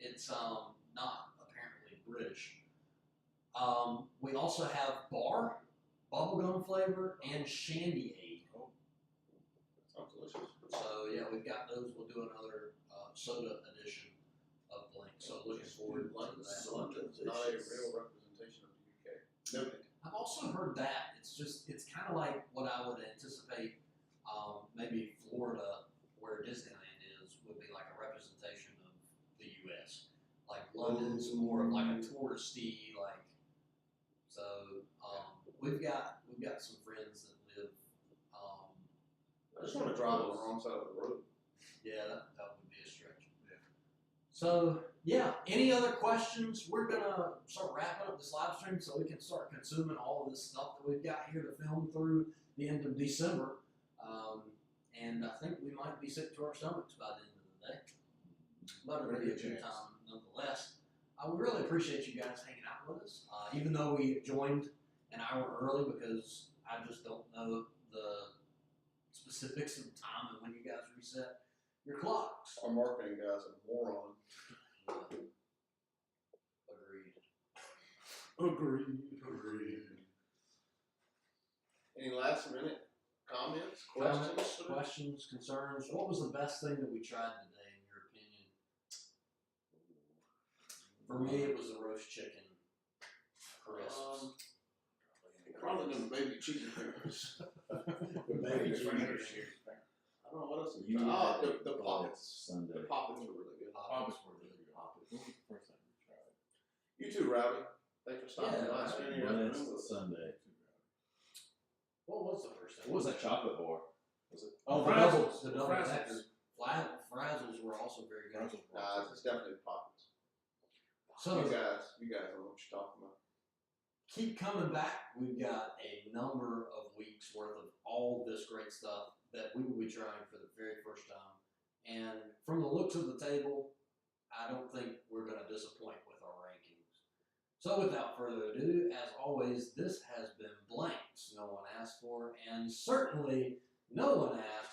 It's not apparently British. We also have bar, bubblegum flavor, and Shandy Aid. Oh, that sounds delicious. So yeah, we've got those. We'll do another soda edition of Blink. So looking forward to that. London's not a real representation of the UK. Noted. I've also heard that it's kind of like what I would anticipate. Maybe Florida, where Disneyland is, would be like a representation of the U.S. Like London's more of like a touristy like. So we've got some friends that live. I just want to drive on the wrong side of the road. Yeah, that would be a stretch. Yeah. So yeah, any other questions? We're gonna start wrapping up this live stream so we can start consuming all of this stuff that we've got here to film through the end of December. And I think we might be sick to our stomachs by the end of the day. But it'll be a good time nonetheless. We really appreciate you guys hanging out with us, even though we joined an hour early because I just don't know the specifics of time and when you guys reset your clocks. Our marketing guy's a moron. Agreed. Any last minute comments, Comments, questions? questions, concerns? What was the best thing that we tried today, in your opinion? For me, it was the roast chicken crisps. Probably them baby cheese fingers. Baby cheese. I don't know what else. You The poppets. Sunday. The poppets were really good. Poppets were really good. Poppets. When was the first time you tried? You too, Rowdy. Thanks for stopping Yeah, by. Spending your Well, afternoon with it's us. Sunday. What was the first thing? What was that chocolate bar? Was it? Oh, the Frazzles. double, the double Frazzles. decker. Frazzles were also very good. It's definitely the poppets. So You guys know what you're talking about. keep coming back. We've got a number of weeks worth of all this great stuff that we will be trying for the very first time. And from the looks of the table, I don't think we're going to disappoint with our rankings. So without further ado, as always, this has been Blanks No One Asked For, and certainly no one asked